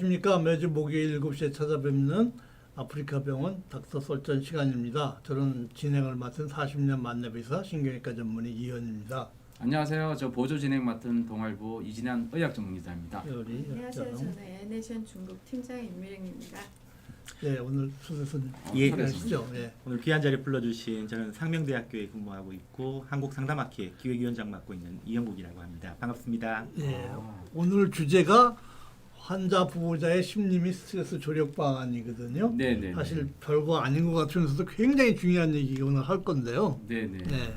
안녕하십니까. 매주 목요일 7시에 찾아뵙는 아프리카 병원 닥터 설전 시간입니다. 저는 진행을 맡은 40년 만렙의사 신경외과 전문의 이현입니다. 안녕하세요. 저 보조 진행 맡은 동아일보 이진환 의학 전문기자입니다. 안녕하세요. 저는 애네션 중국 팀장 임미령입니다. 네, 오늘 수술은 예, 하시죠. 예. 오늘 귀한 자리 불러주신 저는 상명대학교에 근무하고 있고 한국상담학회 기획위원장 맡고 있는 이영국이라고 합니다. 반갑습니다. 예, 오늘 주제가 환자 보호자의 심리 및 스트레스 조력 방안이거든요. 네네. 사실 별거 아닌 것 같으면서도 굉장히 중요한 얘기 오늘 할 건데요. 네네. 네.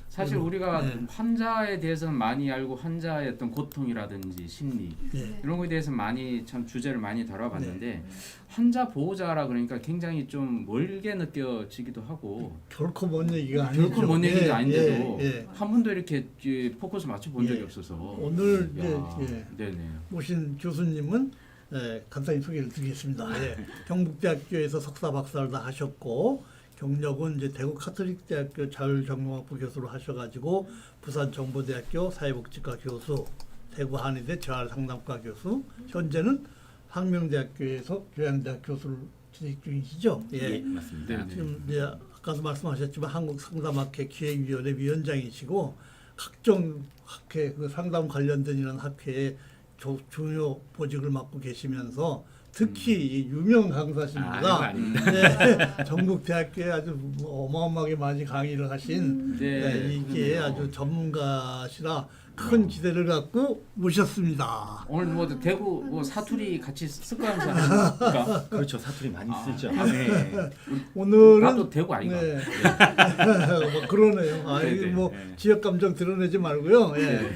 사실 우리가 네. 환자에 대해서는 많이 알고 환자의 어떤 고통이라든지 심리 네. 이런 거에 대해서 많이 참 주제를 많이 다뤄봤는데 네. 환자 보호자라 그러니까 굉장히 좀 멀게 느껴지기도 하고 결코 먼 얘기가 아니죠. 결코 먼 얘기도 예, 아닌데도 예. 한 번도 이렇게 포커스 맞춰 본 적이 예. 없어서 오늘 야, 예. 네네. 모신 교수님은 간단히 소개를 드리겠습니다. 예, 경북대학교에서 석사 박사를 다 하셨고 경력은 이제 대구 카톨릭대학교 자율전공학부 교수로 하셔가지고 부산 정보대학교 사회복지과 교수, 대구 한의대 재활상담과 교수, 현재는 상명대학교에서 교양대학 교수를 재직 중이시죠? 예, 맞습니다. 네네. 지금 이제 아까도 말씀하셨지만 한국상담학회 기획위원회 위원장이시고 각종 학회 그 상담 관련된 이런 학회에 중요 보직을 맡고 계시면서 특히 이 유명 강사십니다. 이거 아닙니다. 네, 전국 대학교에 아주 어마어마하게 많이 강의를 하신 네, 이게 그러네요. 아주 전문가시라 큰 기대를 갖고 모셨습니다. 오늘 뭐 대구 뭐 사투리 같이 쓸까 하면서 하니까 그렇죠. 사투리 많이 쓰죠. 아, 네. 오늘은 나도 대구 아이가. 네. 뭐 그러네요. 아, 이게 네네. 뭐 네. 지역 감정 드러내지 말고요. 예. 네.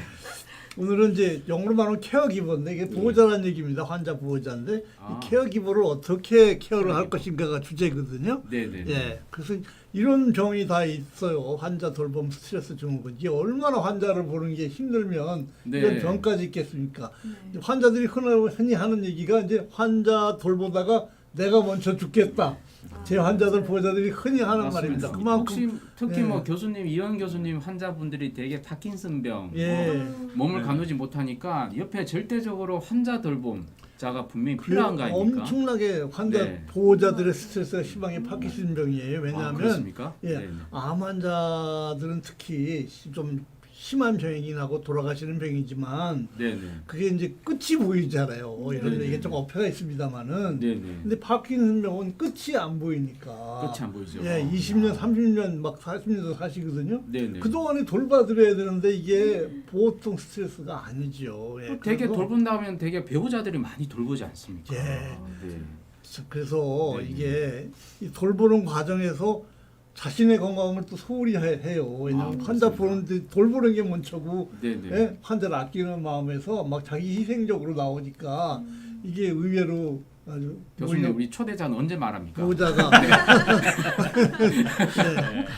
오늘은 이제 영어로 말하면 케어기버인데 이게 보호자라는 얘기입니다. 환자 보호자인데 아. 이 케어기버를 어떻게 케어를 할 것인가가 주제거든요. 네네. 예, 그래서 이런 병이 다 있어요. 환자 돌봄 스트레스 증후군. 이게 얼마나 환자를 보는 게 힘들면 네. 이런 병까지 있겠습니까? 네. 환자들이 흔히 하는 얘기가 이제 환자 돌보다가 내가 먼저 죽겠다. 제 환자들 보호자들이 흔히 하는 말입니다. 맞습니다. 그만큼 혹시 특히 예. 뭐 교수님 이현 교수님 환자분들이 되게 파킨슨병 예. 몸을 네. 가누지 못하니까 옆에 절대적으로 환자 돌봄자가 분명히 그 필요한 거 아닙니까? 엄청나게 환자 네. 보호자들의 스트레스가 심하게 파키슨병이에요. 아, 왜냐하면 그렇습니까? 예, 네네. 암 환자들은 특히 좀 심한 병이긴 하고 돌아가시는 병이지만 네네. 그게 이제 끝이 보이잖아요. 이런 네네. 이게 좀 어폐가 있습니다만은 네네. 근데 파킨슨병은 끝이 안 보이니까 끝이 안 보이죠. 예, 20년, 30년 막 40년도 사시거든요. 네네. 그동안에 돌봐드려야 되는데 이게 보통 스트레스가 아니죠. 예, 되게 그래서 돌본다면 되게 배우자들이 많이 돌보지 않습니까? 예. 네. 그래서 네네. 이게 이 돌보는 과정에서 자신의 건강을 또 소홀히 해요. 왜냐하면 아, 환자 맞습니다. 보는데 돌보는 게 먼저고 네네. 예? 환자를 아끼는 마음에서 막 자기 희생적으로 나오니까 이게 의외로 아주 교수님 우리 초대자는 언제 말합니까? 보호자가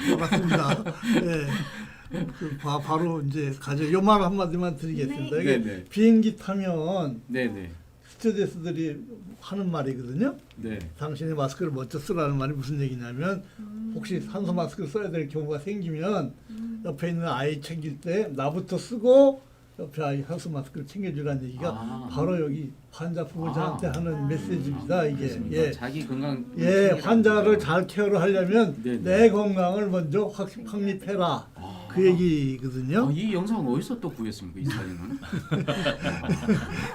네, 맞습니다. 네. 바로 이제 가죠. 요 말 한마디만 드리겠습니다. 네. 이게 네네. 비행기 타면 네네. 스튜어디스들이 하는 말이거든요. 네. 당신의 마스크를 먼저 쓰라는 말이 무슨 얘기냐면 혹시 산소 마스크를 써야 될 경우가 생기면 옆에 있는 아이 챙길 때 나부터 쓰고 옆에 아이 산소 마스크를 챙겨주라는 얘기가 아. 바로 여기 환자 보호자한테 아. 하는 메시지입니다. 이게 그렇습니까? 예. 자기 건강 예, 환자를 잘 케어를 하려면 네네. 내 건강을 먼저 확립해라. 아. 그 얘기거든요. 아, 이 영상 어디서 또 구했습니까? 이 사진은?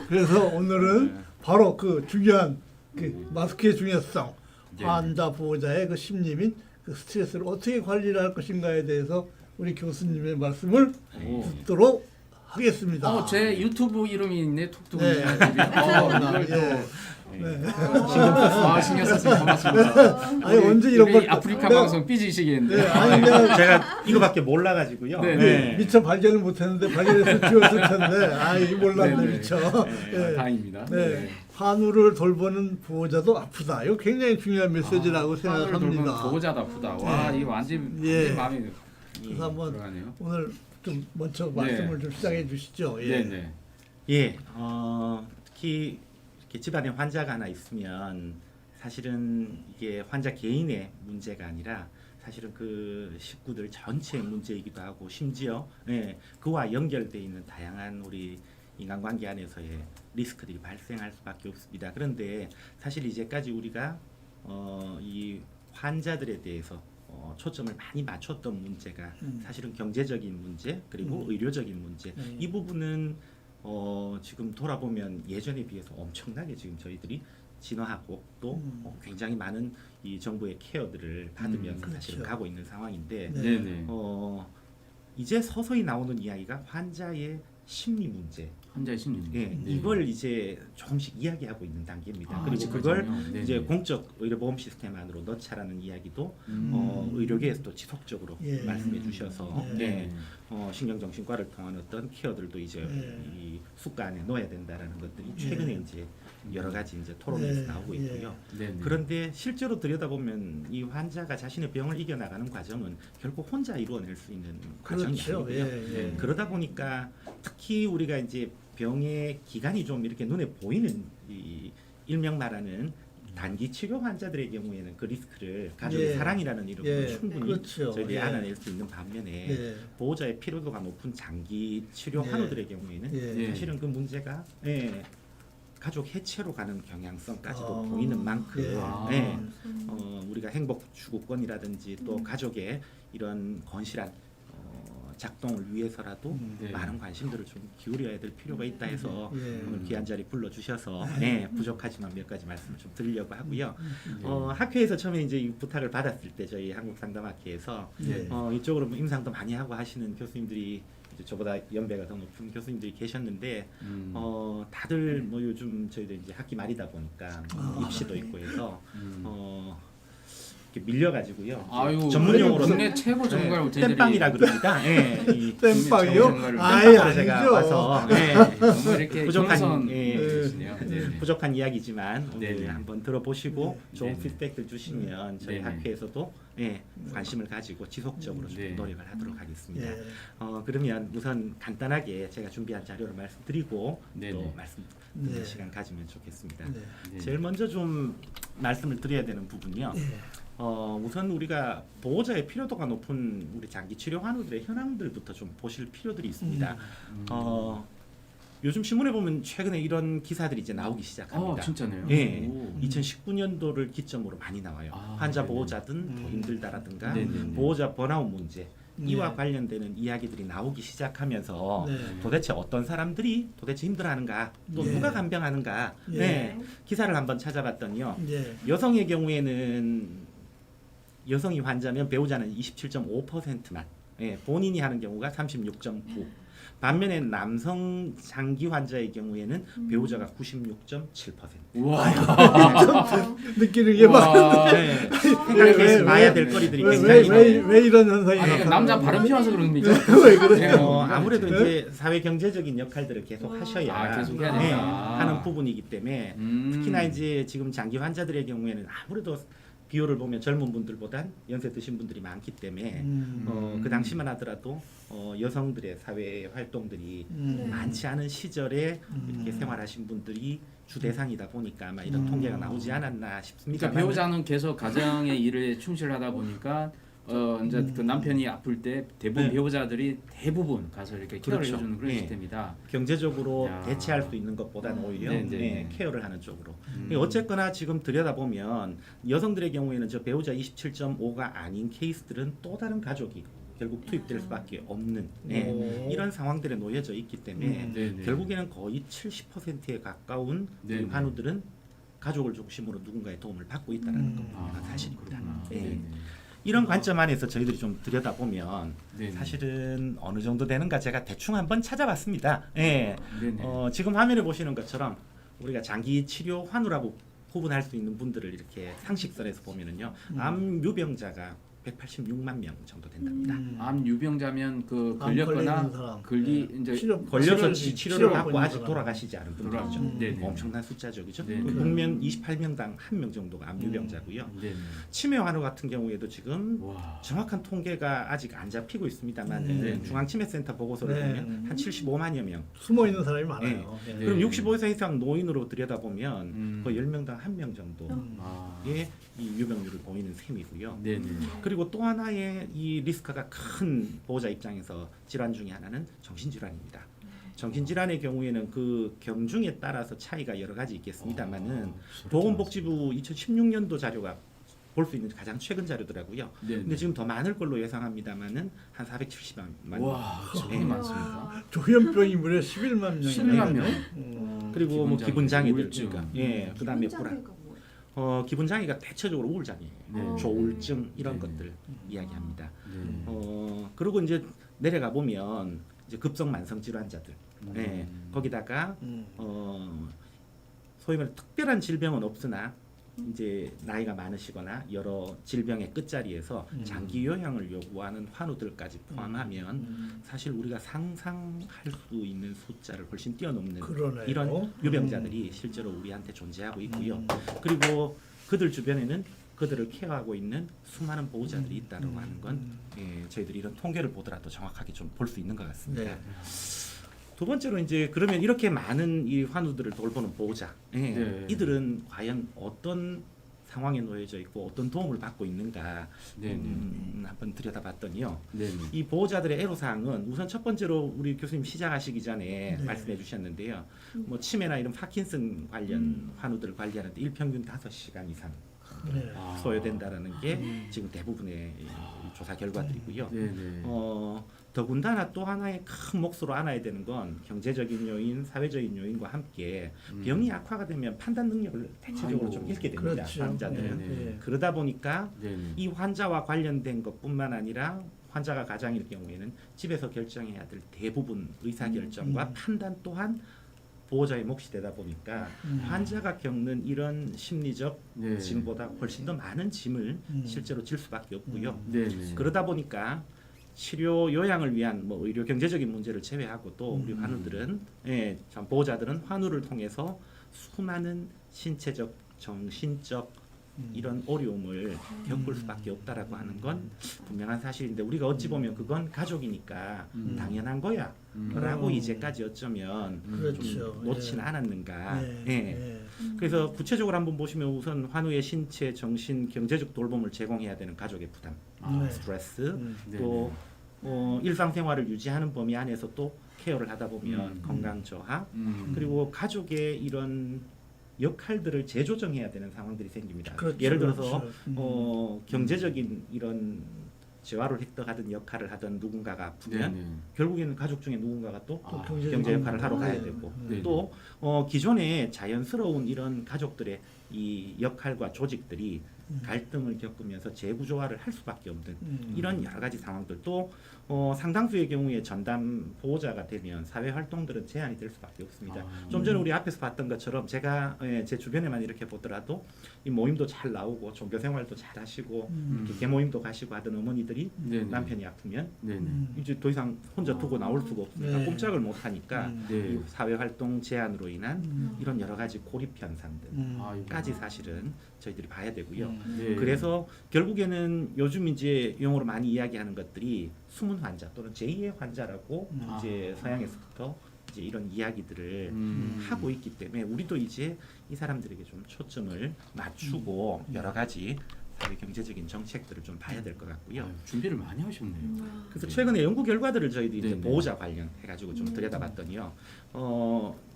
그래서 오늘은 네. 바로 그 중요한 그 마스크의 중요성, 네. 환자 보호자의 그 심리 및 그 스트레스를 어떻게 관리를 할 것인가에 대해서 우리 교수님의 말씀을 오. 듣도록 하겠습니다. 제 유튜브 이름이 있네. 톡톡. 네. 이걸 또 네. 신경 썼습니다. 고맙습니다. 아니 언제 이런 걸 아프리카 내가- 방송 삐지시겠는데. 네, 아니 내가 제가 이거밖에 몰라가지고요. 네. 미처 발견을 못했는데 발견해서 지웠을 텐데 아 이거 몰랐네 네네. 미처. 네. 다행입니다. 네. 환우를 돌보는 보호자도 아프다. 이거 굉장히 중요한 메시지라고 생각합니다. 보호자도 아프다. 와, 네. 이거 완전 예. 마음이 그래서 한번 들어가네요. 오늘 좀 먼저 말씀을 좀 시작해 주시죠. 예. 네네. 예, 특히 이렇게 집안에 환자가 하나 있으면 사실은 이게 환자 개인의 문제가 아니라 사실은 그 식구들 전체의 문제이기도 하고 심지어 그와 연결돼 있는 다양한 우리 인간관계 안에서의 리스크들이 발생할 수밖에 없습니다. 그런데 사실 이제까지 우리가 이 환자들에 대해서 초점을 많이 맞췄던 문제가 사실은 경제적인 문제 그리고 의료적인 문제 이 부분은 지금 돌아보면 예전에 비해서 엄청나게 지금 저희들이 진화하고 또 굉장히 많은 이 정부의 케어들을 받으면서 사실은 그렇죠. 가고 있는 상황인데 네네. 이제 서서히 나오는 이야기가 환자의 심리 문제, 환자의 심리. 예, 이걸 이제 조금씩 이야기하고 있는 단계입니다. 그리고 아직까지는요? 그걸 네네. 이제 공적 의료보험 시스템 안으로 넣자라는 이야기도 의료계에서도 지속적으로 예. 말씀해 주셔서 예. 예, 신경정신과를 통한 어떤 케어들도 이제 예. 이 수가 안에 넣어야 된다라는 것들이 최근에 이제 여러 가지 이제 토론에서 예. 나오고 있고요. 네네. 그런데 실제로 들여다보면 이 환자가 자신의 병을 이겨나가는 과정은 결국 혼자 이루어낼 수 있는 과정이 그렇죠. 아니고요. 예, 예. 그러다 보니까 특히 우리가 이제 병의 기간이 좀 이렇게 눈에 보이는 이 일명 말하는 단기 치료 환자들의 경우에는 그 리스크를 가족의 예. 사랑이라는 이름으로 예. 충분히 그렇죠. 저희들이 예. 알아낼 수 있는 반면에 예. 보호자의 피로도가 높은 장기 치료 예. 환우들의 경우에는 예. 사실은 그 문제가 가족 해체로 가는 경향성까지도 아. 보이는 만큼 예. 예, 우리가 행복 추구권이라든지 또 가족의 이런 건실한 작동을 위해서라도 네. 많은 관심들을 좀 기울여야 될 필요가 있다 해서 예. 오늘 귀한 자리 불러주셔서 부족하지만 몇 가지 말씀을 좀 드리려고 하고요. 네. 학회에서 처음에 이제 이 부탁을 받았을 때 저희 한국상담학회에서 예. 이쪽으로 뭐 임상도 많이 하고 하시는 교수님들이 이제 저보다 연배가 더 높은 교수님들이 계셨는데 다들 뭐 요즘 저희들 이제 학기 말이다 보니까 입시도 있고 해서 이렇게 밀려가지고요. 아유, 전문 용어로 국내 최고 전문가를 저희들이 땜빵이라 그럽니다. 예, 이 땜빵이요? 전문가를 아예 땜빵으로 제가 아니죠. 와서 정말 이렇게 부족한, 겸손 예. 분이시네요. 네네. 부족한 이야기지만 오늘 네네. 한번 들어보시고 좋은 네네. 피드백들 주시면 저희 네네. 학회에서도 관심을 가지고 지속적으로 좀 네. 노력을 하도록 하겠습니다. 예. 그러면 우선 간단하게 제가 준비한 자료를 말씀드리고 네네. 또 말씀 네. 시간 가지면 좋겠습니다. 네. 네. 제일 먼저 좀 말씀을 드려야 되는 부분이요. 우선 우리가 보호자의 필요도가 높은 우리 장기 치료 환우들의 현황들부터 좀 보실 필요들이 있습니다. 요즘 신문에 보면 최근에 이런 기사들이 이제 나오기 시작합니다. 진짜네요. 예, 오. 2019년도를 기점으로 많이 나와요. 환자 네네. 보호자든 더 힘들다라든가 네네네. 보호자 번아웃 문제 이와 네. 관련되는 이야기들이 나오기 시작하면서 네. 도대체 어떤 사람들이 도대체 힘들어하는가 또 예. 누가 간병하는가 예. 네, 기사를 한번 찾아봤더니요. 예. 여성의 경우에는 여성이 환자면 배우자는 27.5%만 본인이 하는 경우가 36.9%. 반면에 남성 장기 환자의 경우에는 배우자가 96.7%. 우와. 느끼는 게 많은데 우와. 네, 생각해 봐야 될 거리들이 굉장히 많아요. 왜 이런 현상이 아니, 그러니까 남자 발음 피워서 그런 겁니까? 왜 그러냐? 아무래도 이제 사회 경제적인 역할들을 계속 하셔야 계속 해야 된다. 하는 부분이기 때문에 특히나 이제 지금 장기 환자들의 경우에는 아무래도 비율을 보면 젊은 분들보단 연세 드신 분들이 많기 때문에 그 당시만 하더라도 여성들의 사회 활동들이 많지 않은 시절에 이렇게 생활하신 분들이 주 대상이다 보니까 아마 이런 통계가 나오지 않았나 싶습니다. 그러니까 배우자는 계속 가정의 일에 충실하다 보니까 이제 그 남편이 아플 때 대부분 네. 배우자들이 대부분 가서 이렇게 케어를 그렇죠. 해주는 그런 네. 시스템이다. 경제적으로 야. 대체할 수 있는 것보다는 오히려 네. 케어를 하는 쪽으로. 어쨌거나 지금 들여다보면 여성들의 경우에는 저 배우자 27.5가 아닌 케이스들은 또 다른 가족이 결국 투입될 수밖에 없는 오. 이런 상황들에 놓여져 있기 때문에 네네. 결국에는 거의 70%에 가까운 우리 네네. 환우들은 가족을 중심으로 누군가의 도움을 받고 있다는 겁니다. 사실입니다. 그렇구나. 예. 네네. 이런 관점 안에서 저희들이 좀 들여다보면 네네. 사실은 어느 정도 되는가 제가 대충 한번 찾아봤습니다. 예. 네네. 지금 화면에 보시는 것처럼 우리가 장기 치료 환우라고 구분할 수 있는 분들을 이렇게 상식선에서 보면은요. 암 유병자가 186만 명 정도 된답니다. 암 유병자면 그 암 걸리는 걸렸거나 사람. 걸리 네. 이제 치료- 걸려서 치료를 치료를 받고 받고 있는 아직 사람. 돌아가시지 않은 분들이죠. 돌아가죠. 네네. 엄청난 숫자죠, 그죠? 네네. 국면 28명당 1명 정도가 암 유병자고요. 네네. 치매 환우 같은 경우에도 지금 와. 정확한 통계가 아직 안 잡히고 있습니다만 네. 중앙치매센터 보고서를 네. 보면 한 75만여 명. 숨어 있는 사람이 많아요. 예. 네. 그럼 65세 이상 노인으로 들여다보면 거의 10명당 1명 정도의 아. 이 유병률을 보이는 셈이고요. 네네. 그리고 또 하나의 이 리스크가 큰 보호자 입장에서 질환 중에 하나는 정신질환입니다. 정신질환의 경우에는 그 경중에 따라서 차이가 여러 가지 있겠습니다만은 그렇죠. 보건복지부 2016년도 자료가 볼 수 있는 가장 최근 자료더라고요. 네. 근데 지금 더 많을 걸로 예상합니다만은 한 470만. 와, 정말 네. 많습니다. 조현병이 무려 11만 명. 11만 명. 그리고 뭐 기분장애, 기분장애들, 우울증. 그러니까 그다음에 불안. 기분장애가 대체적으로 우울장애, 네. 조울증 이런 네. 것들 이야기합니다. 네. 그리고 이제 내려가 보면 이제 급성 만성 질환자들, 네. 거기다가 소위 말해 특별한 질병은 없으나 이제 나이가 많으시거나 여러 질병의 끝자리에서 장기 요양을 요구하는 환우들까지 포함하면 사실 우리가 상상할 수 있는 숫자를 훨씬 뛰어넘는 그러네요. 이런 유병자들이 실제로 우리한테 존재하고 있고요. 그리고 그들 주변에는 그들을 케어하고 있는 수많은 보호자들이 있다고 하는 건 저희들이 이런 통계를 보더라도 정확하게 좀 볼 수 있는 것 같습니다. 네. 두 번째로 이제 그러면 이렇게 많은 이 환우들을 돌보는 보호자, 네. 이들은 과연 어떤 상황에 놓여져 있고 어떤 도움을 받고 있는가 네. 한번 들여다봤더니요. 네. 이 보호자들의 애로사항은 우선 첫 번째로 우리 교수님 시작하시기 전에 네. 말씀해 주셨는데요. 뭐 치매나 이런 파킨슨 관련 환우들을 관리하는데 일평균 5시간 이상 네. 소요된다라는 게 지금 대부분의 이 조사 결과들이고요. 네. 네. 더군다나 또 하나의 큰 몫으로 안아야 되는 건 경제적인 요인, 사회적인 요인과 함께 병이 악화가 되면 판단 능력을 대체적으로 좀 잃게 됩니다. 그렇죠. 환자들은. 네. 네. 그러다 보니까 네. 이 환자와 관련된 것뿐만 아니라 환자가 가장일 경우에는 집에서 결정해야 될 대부분 의사결정과 판단 또한 보호자의 몫이 되다 보니까 환자가 겪는 이런 심리적 네. 짐보다 훨씬 더 많은 짐을 실제로 질 수밖에 없고요. 네. 네. 그러다 보니까 치료 요양을 위한 뭐 의료 경제적인 문제를 제외하고 또 우리 환우들은 참 보호자들은 환우를 통해서 수많은 신체적, 정신적 이런 어려움을 겪을 수밖에 없다라고 하는 건 분명한 사실인데 우리가 어찌 보면 그건 가족이니까 당연한 거야라고 이제까지 어쩌면 그렇죠. 좀 놓진 않았는가. 네. 예. 네. 그래서 구체적으로 한번 보시면 우선 환우의 신체, 정신, 경제적 돌봄을 제공해야 되는 가족의 부담, 네. 스트레스, 네. 또 일상생활을 유지하는 범위 안에서 또 케어를 하다 보면 건강 저하, 그리고 가족의 이런 역할들을 재조정해야 되는 상황들이 생깁니다. 그렇죠, 예를 들어서 그렇죠. 경제적인 이런 재화를 획득하던 역할을 하던 누군가가 아프면 네. 결국에는 가족 중에 누군가가 또 경제적인 경제 역할을 하러 가야 네. 되고 네. 또 기존에 자연스러운 이런 가족들의 이 역할과 조직들이 갈등을 겪으면서 재구조화를 할 수밖에 없는 이런 여러 가지 상황들도 상당수의 경우에 전담 보호자가 되면 사회 활동들은 제한이 될 수밖에 없습니다. 좀 전에 우리 앞에서 봤던 것처럼 제가 제 주변에만 이렇게 보더라도 이 모임도 잘 나오고 종교 생활도 잘 하시고 이렇게 개모임도 가시고 하던 어머니들이 네. 남편이 아프면 네. 이제 더 이상 혼자 두고 나올 수가 없으니까 네. 꼼짝을 못 하니까 네. 이 사회 활동 제한으로 인한 이런 여러 가지 고립 현상들까지 아이고. 사실은 저희들이 봐야 되고요. 네. 그래서 결국에는 요즘 이제 용어로 많이 이야기하는 것들이 숨은 환자 또는 제2의 환자라고 이제 서양에서부터 이제 이런 이야기들을 하고 있기 때문에 우리도 이제 이 사람들에게 좀 초점을 맞추고 여러 가지 사회 경제적인 정책들을 좀 봐야 될 것 같고요. 아유, 준비를 많이 하셨네요. 그래서 최근에 연구 결과들을 저희들이 이제 네네. 보호자 관련해가지고 좀 들여다봤더니요.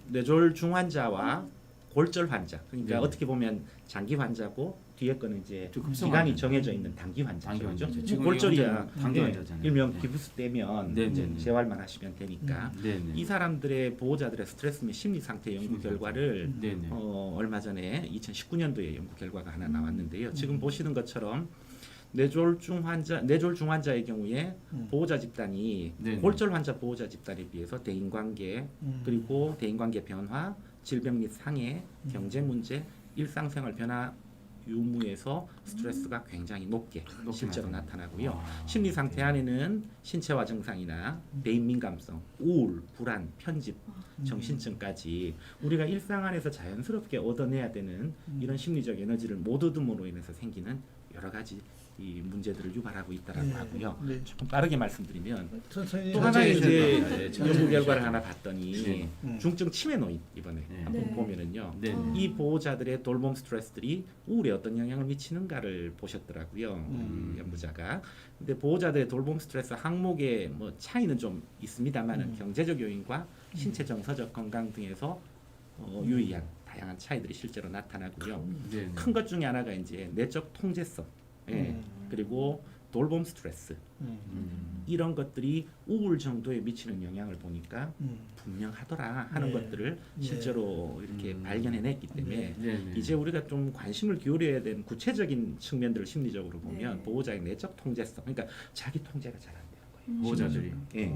뇌졸 중환자와 골절 환자, 그러니까 네네. 어떻게 보면 장기 환자고 뒤에 거는 이제 저 급성 기간이 환자죠. 정해져 있는 단기 환자죠. 단기 환자죠. 그죠? 지금 골절이야 현재는 단기 환자잖아요. 일명 네. 기부스 떼면 네네네. 이제 재활만 하시면 되니까 네네. 이 사람들의 보호자들의 스트레스 및 심리 상태 연구 심리 상태. 결과를 네네. 얼마 전에 2019년도에 연구 결과가 하나 나왔는데요. 지금 보시는 것처럼 뇌졸 중환자의 경우에 보호자 집단이 네네. 골절 환자 보호자 집단에 비해서 대인관계 그리고 대인관계 변화, 질병 및 상해, 경제 문제, 일상생활 변화 유무에서 스트레스가 굉장히 높게 실제로 나타나고요. 아, 심리 상태 안에는 신체화 증상이나 대인 민감성, 우울, 불안, 편집, 정신증까지 우리가 일상 안에서 자연스럽게 얻어내야 되는 이런 심리적 에너지를 못 얻음으로 인해서 생기는 여러 가지 이 문제들을 유발하고 있다라고 네. 하고요. 네. 조금 빠르게 말씀드리면 천천히 또 하나의 이제 천천히 연구 결과를 하셔야 하나 봤더니 네. 중증 치매 노인 이번에 네. 한번 네. 보면은요. 네. 이 보호자들의 돌봄 스트레스들이 우울에 어떤 영향을 미치는가를 보셨더라고요. 이 연구자가. 근데 보호자들의 돌봄 스트레스 항목의 뭐 차이는 좀 있습니다만은 경제적 요인과 신체 정서적 건강 등에서 유의한 다양한 차이들이 실제로 나타나고요. 네. 큰 것 중에 하나가 이제 내적 통제성, 예. 그리고 돌봄 스트레스 이런 것들이 우울 정도에 미치는 영향을 보니까 분명하더라 하는 네. 것들을 실제로 이렇게 발견해냈기 때문에 네. 네. 이제 우리가 좀 관심을 기울여야 되는 구체적인 측면들을 심리적으로 보면 네. 보호자의 내적 통제성, 그러니까 자기 통제가 잘 안 되는 거예요. 보호자들이. 예.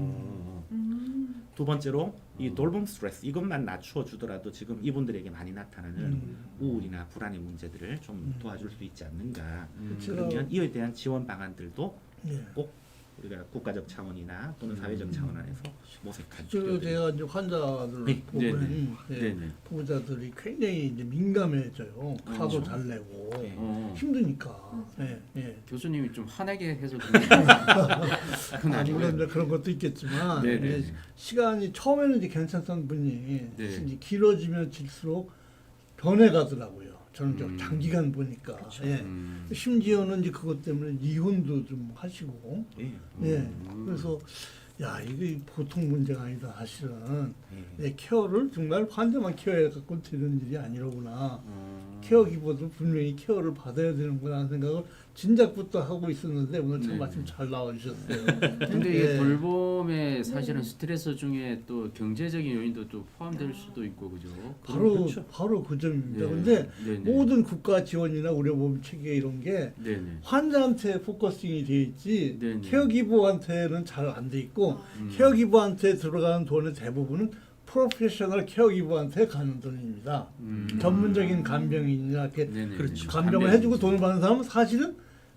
음. 두 번째로 이 돌봄 스트레스 이것만 낮추어 주더라도 지금 이분들에게 많이 나타나는 우울이나 불안의 문제들을 좀 도와줄 수 있지 않는가. 그러면 이에 대한 지원 방안들도 예. 꼭 우리가 국가적 차원이나 또는 사회적 차원 안에서 모색할 저 필요들이 제가 이제 환자들 네. 보면 예, 네네. 보호자들이 굉장히 이제 민감해져요. 화도 그렇죠. 잘 내고 네. 힘드니까. 예, 예. 교수님이 좀 화내게 해서 그건 아니 물론 아니고요. 이제 그런 것도 있겠지만 네네. 이제 시간이 처음에는 이제 괜찮던 분이 네. 이제 길어지면 질수록 변해가더라고요. 저는 좀 음. 장기간 보니까. 예. 심지어는 이제 그것 때문에 이혼도 좀 하시고. 예. 예. 그래서 야 이게 보통 문제가 아니다 사실은. 예. 내 케어를 정말 환자만 케어해 갖고 되는 일이 아니로구나. 음. 케어 기보도 분명히 케어를 받아야 되는구나 하는 생각을 진작부터 하고 있었는데 오늘 참 네. 마침 잘 나와주셨어요. 근데 이게 예. 돌봄에 사실은 스트레스 중에 또 경제적인 요인도 또 포함될 수도 있고 그죠? 바로 그 점입니다. 네. 근데 네네. 모든 국가 지원이나 의료보험 체계 이런 게 네네. 환자한테 포커싱이 돼 있지 네네. 케어기버한테는 잘 안 돼 있고 음. 케어기버한테 들어가는 돈의 대부분은 프로페셔널 케어기버한테 가는 돈입니다. 전문적인 간병인이나 이렇게 네네. 그렇죠. 간병을 해주고 돈을 받는 사람은 사실은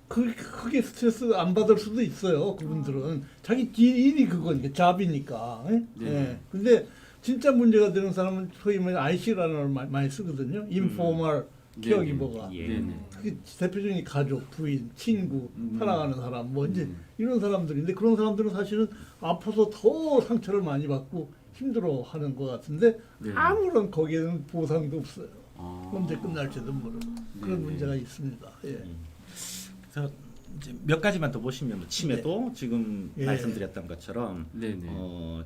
크게 스트레스 안 받을 수도 있어요. 그분들은 자기 일이 그거니까 잡이니까. 예? 네. 예. 근데 진짜 문제가 되는 사람은 소위 말해 IC라는 말 많이 쓰거든요. 인포멀 케어기버가. 예. 네네. 그게 대표적인 가족, 부인, 친구, 사랑하는 사람 뭐 이제 음. 이런 사람들인데 그런 사람들은 사실은 아파서 더 상처를 많이 받고 힘들어하는 것 같은데 네. 아무런 거기에는 보상도 없어요. 아. 언제 끝날지도 모르고 그런 네네. 문제가 있습니다. 예. 그래서 이제 몇 가지만 더 보시면 뭐 치매도 지금 예. 말씀드렸던 것처럼 네네.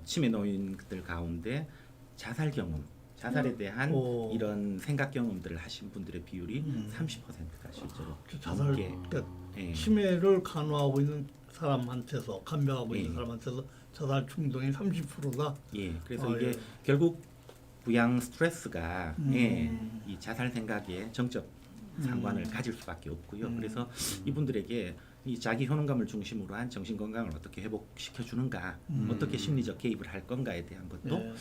치매 노인들 가운데 자살 경험, 자살에 대한 오. 이런 생각 경험들을 하신 분들의 비율이 30%가 실제로 자살 넘게 그러니까 예. 치매를 간호하고 있는 사람한테서 간병하고 있는 예. 사람한테서 자살 충동이 30%다. 예, 그래서 아, 이게 예. 결국 부양 스트레스가 음. 예, 이 자살 생각에 정적 상관을 가질 수밖에 없고요. 그래서 이분들에게 이 자기 효능감을 중심으로 한 정신 건강을 어떻게 회복시켜 주는가, 어떻게 심리적 개입을 할 건가에 대한 것도 예.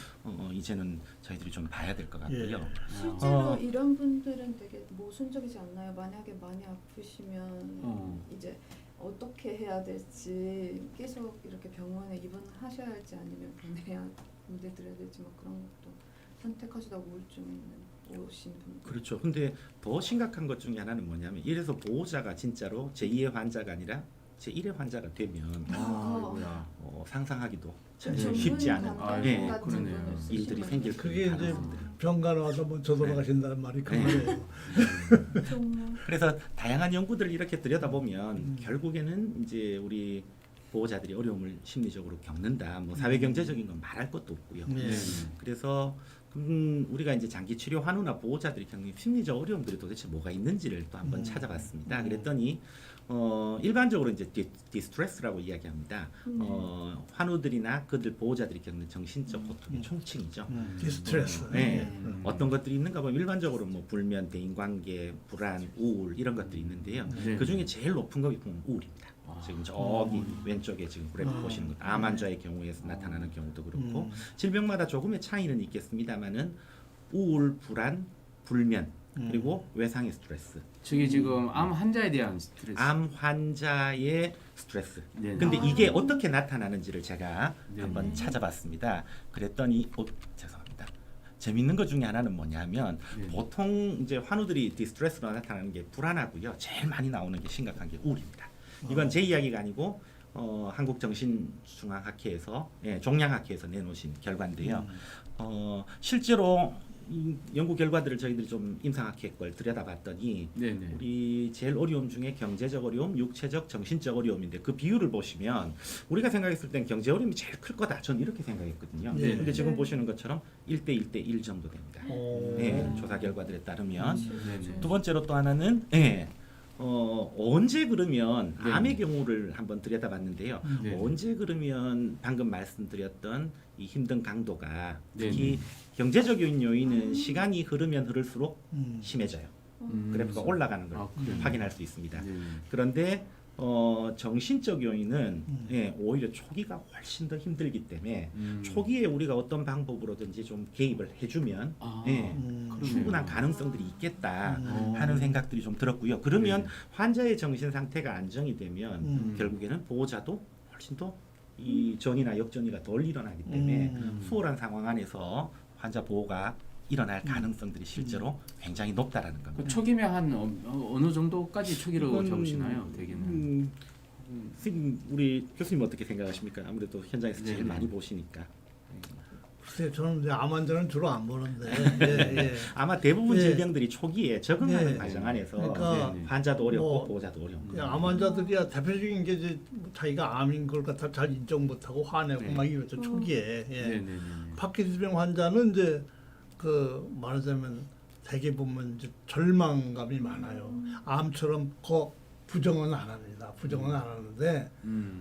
이제는 저희들이 좀 봐야 될 것 같고요. 예. 실제로 이런 분들은 되게 모순적이지 않나요? 만약에 많이 아프시면 이제 어떻게 해야 될지 계속 이렇게 병원에 입원하셔야 할지 아니면 보내드려야 될지 뭐 그런 것도 선택하시다 우울증 있는 오신 분들. 그렇죠. 근데 더 심각한 것 중에 하나는 뭐냐면 이래서 보호자가 진짜로 제2의 환자가 아니라 제1의 환자가 되면 아이고야. 상상하기도 참 네. 쉽지 않은 전문 예, 간병 같은 그러네요. 분을 쓰시면 일들이 생길 그게 이제 가능성들. 병간호 하다 먼저 돌아가신다는 말이 그 네. 말이에요. 정말 그래서 다양한 연구들을 이렇게 들여다보면 결국에는 이제 우리 보호자들이 어려움을 심리적으로 겪는다. 뭐 사회 경제적인 건 말할 것도 없고요. 네. 그래서 우리가 이제 장기 치료 환우나 보호자들이 겪는 심리적 어려움들이 도대체 뭐가 있는지를 또 한번 찾아봤습니다. 그랬더니 일반적으로 이제 디스트레스라고 이야기합니다. 환우들이나 그들 보호자들이 겪는 정신적 고통의 총칭이죠. 디스트레스. 네. 어떤 것들이 있는가 보면 일반적으로 뭐 불면, 대인관계, 불안, 우울 이런 것들이 있는데요. 네. 그 중에 제일 높은 것이 보면 우울입니다. 지금 저기 왼쪽에 지금 그래프 보시는 것, 암 환자의 경우에서 나타나는 경우도 그렇고 질병마다 조금의 차이는 있겠습니다만은 우울, 불안, 불면 그리고 외상의 스트레스. 저게 지금 암 환자에 대한 스트레스. 암 환자의 스트레스. 네. 근데 이게 어떻게 나타나는지를 제가 네. 한번 찾아봤습니다. 그랬더니 죄송합니다. 재밌는 것 중에 하나는 뭐냐면 네. 보통 이제 환우들이 디스트레스로 나타나는 게 불안하고요. 제일 많이 나오는 게 심각한 게 우울입니다. 이건 제 이야기가 아니고 한국정신중앙학회에서 종양학회에서 내놓으신 결과인데요. 실제로 이 연구 결과들을 저희들이 좀 임상학회 걸 들여다봤더니 네네. 우리 제일 어려움 중에 경제적 어려움, 육체적, 정신적 어려움인데 그 비율을 보시면 우리가 생각했을 땐 경제 어려움이 제일 클 거다. 전 이렇게 생각했거든요. 네. 근데 지금 네. 보시는 것처럼 1대 1대 1 정도 됩니다. 오. 네, 조사 결과들에 따르면 네네. 두 번째로 또 하나는 언제 그러면 네. 암의 경우를 한번 들여다봤는데요. 네. 언제 그러면 방금 말씀드렸던 이 힘든 강도가 네. 특히 경제적인 요인은 시간이 흐르면 흐를수록 심해져요. 그래프가 올라가는 걸 그래요? 확인할 수 있습니다. 네네. 그런데 정신적 요인은 오히려 초기가 훨씬 더 힘들기 때문에 초기에 우리가 어떤 방법으로든지 좀 개입을 해주면 그러네요. 충분한 가능성들이 있겠다 음. 하는 생각들이 좀 들었고요. 그러면 네. 환자의 정신 상태가 안정이 되면 결국에는 보호자도 훨씬 더 이 전이나 역전이가 덜 일어나기 때문에 수월한 상황 안에서 환자 보호가 일어날 가능성들이 실제로 굉장히 높다라는 겁니다. 그 초기면 한 어느 정도까지 초기로 이건, 잡으시나요? 대개는. 선생님, 우리 교수님 어떻게 생각하십니까? 아무래도 현장에서 제일 네네. 많이 보시니까. 글쎄 저는 이제 암 환자는 주로 안 보는데 예, 예. 아마 대부분 네. 질병들이 초기에 적응하는 네. 과정 안에서 그러니까 네네. 환자도 어렵고 뭐, 보호자도 어려운 거예요. 암 환자들이야 대표적인 게 이제 자기가 암인 걸 갖다 잘 인정 못하고 화내고 네. 막 이러죠 초기에. 예. 네네네. 파킨슨병 환자는 이제 그 말하자면 대개 보면 이제 절망감이 많아요. 암처럼 부정은 안 합니다. 부정은 안 하는데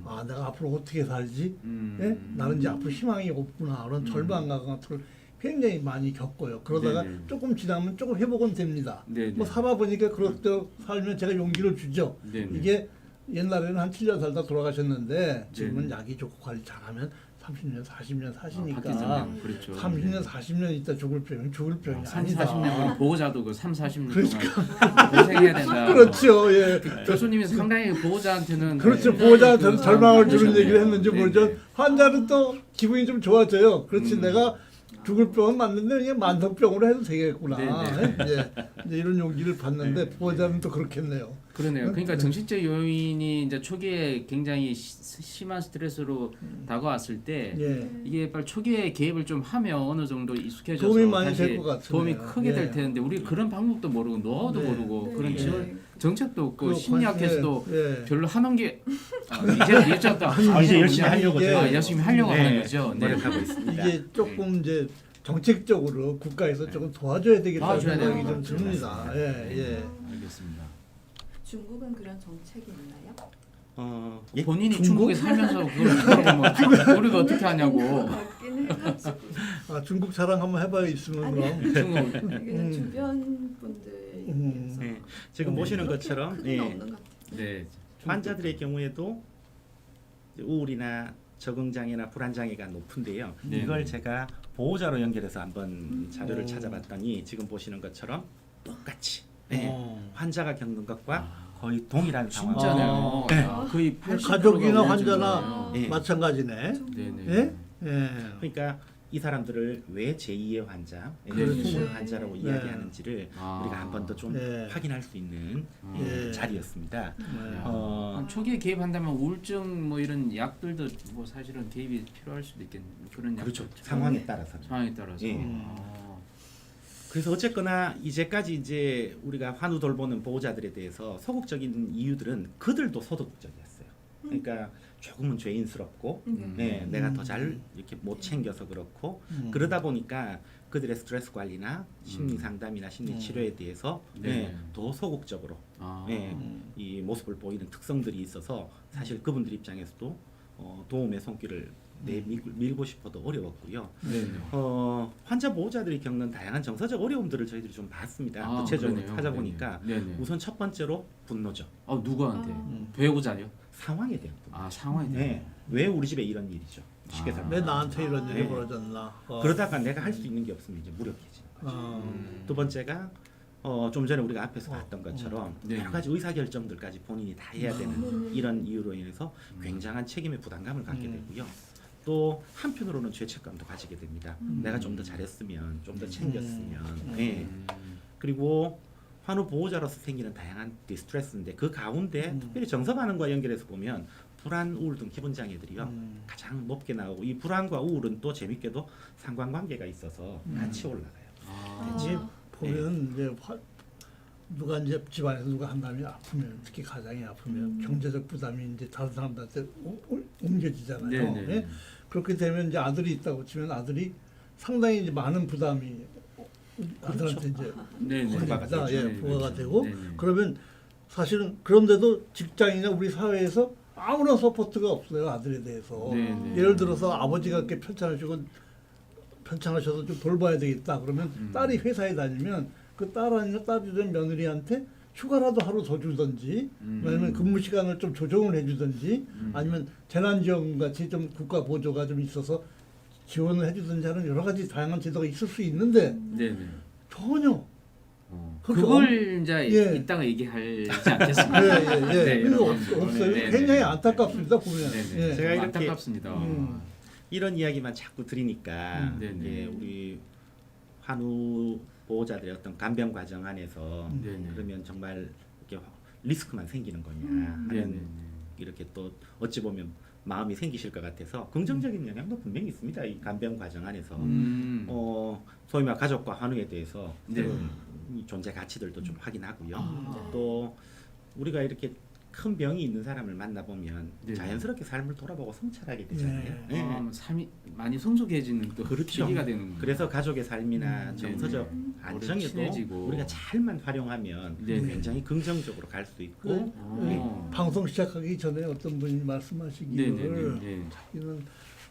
아 내가 앞으로 어떻게 살지? 예? 나는 이제 앞으로 희망이 없구나 그런 절망감 같은 걸 굉장히 많이 겪어요. 그러다가 네네. 조금 지나면 조금 회복은 됩니다. 네네. 뭐 살아보니까 그렇게 살면 제가 용기를 주죠. 네네. 이게 옛날에는 한 7년 살다 돌아가셨는데 지금은 네네. 약이 좋고 관리 잘하면 30년, 40년 사시니까 파킨슨병, 그렇죠. 30년, 40년 있다 죽을 병이 3, 아니다. 40년 보호자도 그 3, 40년 그러니까. 동안 고생해야 된다. 그렇죠. 예. 교수님이 상당히 보호자한테는 그렇죠. 네, 보호자한테는 그 절망을 주는 그렇죠. 얘기를 했는지 네, 모르죠. 네. 환자는 또 기분이 좀 좋아져요. 그렇지 음. 내가 죽을 병은 맞는데 그냥 만성병으로 해도 되겠구나. 네, 네. 이제 이런 용기를 받는데 보호자는 또 그렇겠네요. 그러네요. 그러니까 정신적 요인이 이제 초기에 굉장히 심한 스트레스로 다가왔을 때 예. 이게 빨리 초기에 개입을 좀 하면 어느 정도 익숙해져서 도움이 많이 다시 될 것 같으네요. 도움이 크게 예. 될 텐데 우리 그런 방법도 모르고 노하우도 네. 모르고 네. 그런 네. 지원 정책도 없고 그 심리학에서도 예. 별로 하는 게 이제 또 이제 열심히 하려고 이게- 아, 열심히 하려고 네, 하는 거죠. 네. 노력하고 있습니다. 이게 조금 이제 정책적으로 국가에서 조금 도와줘야 되겠다는 도와줘야 생각이 돼요. 좀 듭니다. 맞습니다. 예, 예. 알겠습니다. 중국은 그런 정책이 있나요? 예? 본인이 중국? 중국에 살면서 그걸 뭐 우리가 어떻게 하냐고. 맞긴 해가지고 아, 중국 자랑 한번 해봐요 있으면 아니. 그럼. 중국 그냥 주변 분들 얘기해서 네, 지금 보시는 것처럼 크게 예, 없는 것 같아요. 네. 환자들의 경우에도 이제 우울이나 적응장애나 불안장애가 높은데요. 네. 이걸 제가 보호자로 연결해서 한번 자료를 찾아봤더니 지금 보시는 것처럼 똑같이 환자가 겪는 것과 거의 동일한 상황. 진짜네요. 네. 아, 거의 80% 가 가족이나 우울증이네요. 환자나 예. 마찬가지네. 네네. 예? 예. 그러니까 이 사람들을 왜 제2의 환자, 그렇죠. 숨은 환자라고 네. 이야기하는지를 아. 우리가 한 번 더 좀 네. 확인할 수 있는 예. 자리였습니다. 네. 그럼 초기에 개입한다면 우울증 뭐 이런 약들도 뭐 사실은 개입이 필요할 수도 있겠네요. 그런 그렇죠. 약들. 상황에 따라서. 상황에 따라서. 예. 아. 그래서 어쨌거나 이제까지 이제 우리가 환우 돌보는 보호자들에 대해서 소극적인 이유들은 그들도 소극적이었어요. 그러니까 조금은 죄인스럽고, 네, 내가 더 잘 이렇게 못 챙겨서 그렇고, 그러다 보니까 그들의 스트레스 관리나 심리 상담이나 심리 치료에 대해서 네. 더 소극적으로 아. 이 모습을 보이는 특성들이 있어서 사실 그분들 입장에서도 도움의 손길을 밀고 싶어도 어려웠고요. 네네. 환자 보호자들이 겪는 다양한 정서적 어려움들을 저희들이 좀 봤습니다. 아, 구체적으로 그러네요. 찾아보니까 네네. 우선 첫 번째로 분노죠. 누구한테? 아. 배우자요? 상황에 대한 분노. 아 상황에 대한. 네. 왜 우리 집에 이런 일이죠? 쉽게 아. 설명. 왜 나한테 이런 일이 네. 벌어졌나? 그러다가 내가 할 수 있는 게 없으면 이제 무력해지는 거죠. 두 번째가 좀 전에 우리가 앞에서 봤던 것처럼 네. 여러 가지 의사 결정들까지 본인이 다 해야 되는 이런 이유로 인해서 굉장한 책임의 부담감을 갖게 되고요. 또 한편으로는 죄책감도 가지게 됩니다. 내가 좀 더 잘했으면, 좀 더 챙겼으면. 네. 그리고 환우 보호자로서 생기는 다양한 디스트레스인데 그 가운데 특별히 정서 반응과 연결해서 보면 불안, 우울 등 기본 장애들이요 가장 높게 나오고 이 불안과 우울은 또 재밌게도 상관관계가 있어서 같이 올라가요. 이게 보면 이제 누가 이제 집안에서 누가 한 사람이 아프면 특히 가장이 아프면 경제적 부담이 이제 다른 사람들한테 옮겨지잖아요. 네네. 예? 그렇게 되면 이제 아들이 있다고 치면 아들이 상당히 이제 많은 부담이 아들한테 이제 네네. 부과가 됩니다. 되죠. 예, 네, 부과가 그렇죠. 되고 네네. 그러면 사실은 그런데도 직장이나 우리 사회에서 아무런 서포트가 없어요 아들에 대해서. 네네. 예를 들어서 아버지가 이렇게 편찮으셔서 좀 돌봐야 되겠다 그러면 딸이 회사에 다니면 그 딸 아니면 딸이 된 며느리한테 휴가라도 하루 더 주든지 아니면 근무 시간을 좀 조정을 해주든지 아니면 재난지원금 같이 좀 국가 보조가 좀 있어서 지원을 해주든지 하는 여러 가지 다양한 제도가 있을 수 있는데 네네. 전혀 그렇게 그걸 이제 예. 이따가 얘기하지 않겠습니까? 예. 네, 그거 여러분. 없어요. 네, 굉장히 네. 안타깝습니다 보면. 네네. 예. 제가 이렇게 안타깝습니다. 이런 이야기만 자꾸 들으니까 네네. 이제 우리 환우 보호자들의 어떤 간병 과정 안에서 네네. 그러면 정말 이렇게 리스크만 생기는 거냐 하는 네네. 이렇게 또 어찌 보면 마음이 생기실 것 같아서 긍정적인 영향도 분명히 있습니다. 이 간병 과정 안에서 소위 말 가족과 환우에 대해서 네. 이 존재 가치들도 좀 확인하고요. 또 우리가 이렇게 큰 병이 있는 사람을 만나보면 네. 자연스럽게 삶을 돌아보고 성찰하게 되잖아요. 네. 삶이 많이 성숙해지는 또 그렇죠. 계기가 되는. 그래서 가족의 삶이나 정서적 네네. 안정에도 친해지고. 우리가 잘만 활용하면 네네. 굉장히 긍정적으로 갈 수 있고 네. 어. 방송 시작하기 전에 어떤 분이 말씀하시기를 네네네. 자기는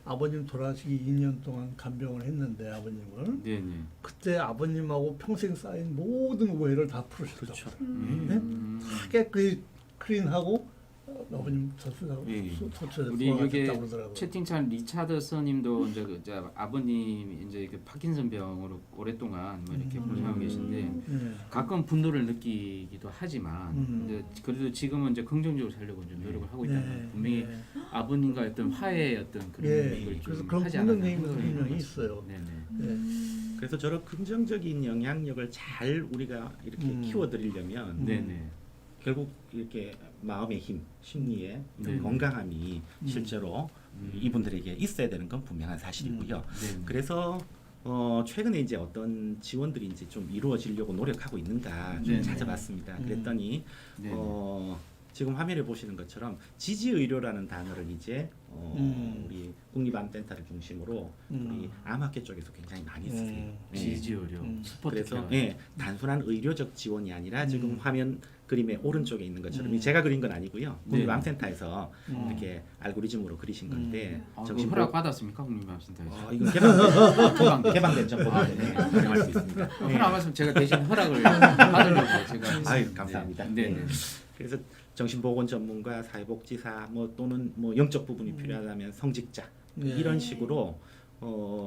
아버님 돌아가시기 2년 동안 간병을 했는데 아버님을 네네. 그때 아버님하고 평생 쌓인 모든 오해를 다 풀으셨다고. 그렇죠. 깨끗이 클린하고 아버님 서술하고 예. 서술해서 우리 여기 돌아가셨다고 그러더라고요. 채팅창 리차드슨님도 이제 아버님 이제 그 파킨슨 병으로 오랫동안 뭐 이렇게 고생하고 계신데 예. 가끔 분노를 느끼기도 하지만 이제 그래도 지금은 이제 긍정적으로 살려고 좀 노력을 하고 있다는 예. 분명히 예. 아버님과 어떤 화해의 어떤 그런 예. 걸 그래서 좀 그런 하지 않았나 긍정적인 그런 분명히 것 있어요. 네네. 예. 그래서 저런 긍정적인 영향력을 잘 우리가 이렇게 키워드리려면 네네. 결국 이렇게 마음의 힘, 심리의 네. 건강함이 실제로 이분들에게 있어야 되는 건 분명한 사실이고요. 네. 그래서 최근에 이제 어떤 지원들이 이제 좀 이루어지려고 노력하고 있는가 좀 네네. 찾아봤습니다. 그랬더니 네네. 지금 화면에 보시는 것처럼 지지의료라는 단어를 이제 우리 국립암센터를 중심으로 우리 암학회 쪽에서 굉장히 많이 쓰세요. 예. 지지의료 스포트 그래서 케어. 단순한 의료적 지원이 아니라 지금 화면 그림의 오른쪽에 있는 것처럼 이 제가 그린 건 아니고요. 네. 국립암센터에서 이렇게 알고리즘으로 그리신 건데 정신 허락 받았습니까 국립암센터에서? 이건 개방된 정보인데 활용할 수 있습니다. 허락 받았으면 제가 대신 허락을 받으려고 제가. 아유 감사합니다. 네. 네. 그래서 정신보건 전문가, 사회복지사 뭐 또는 뭐 영적 부분이 필요하다면 성직자 네. 이런 식으로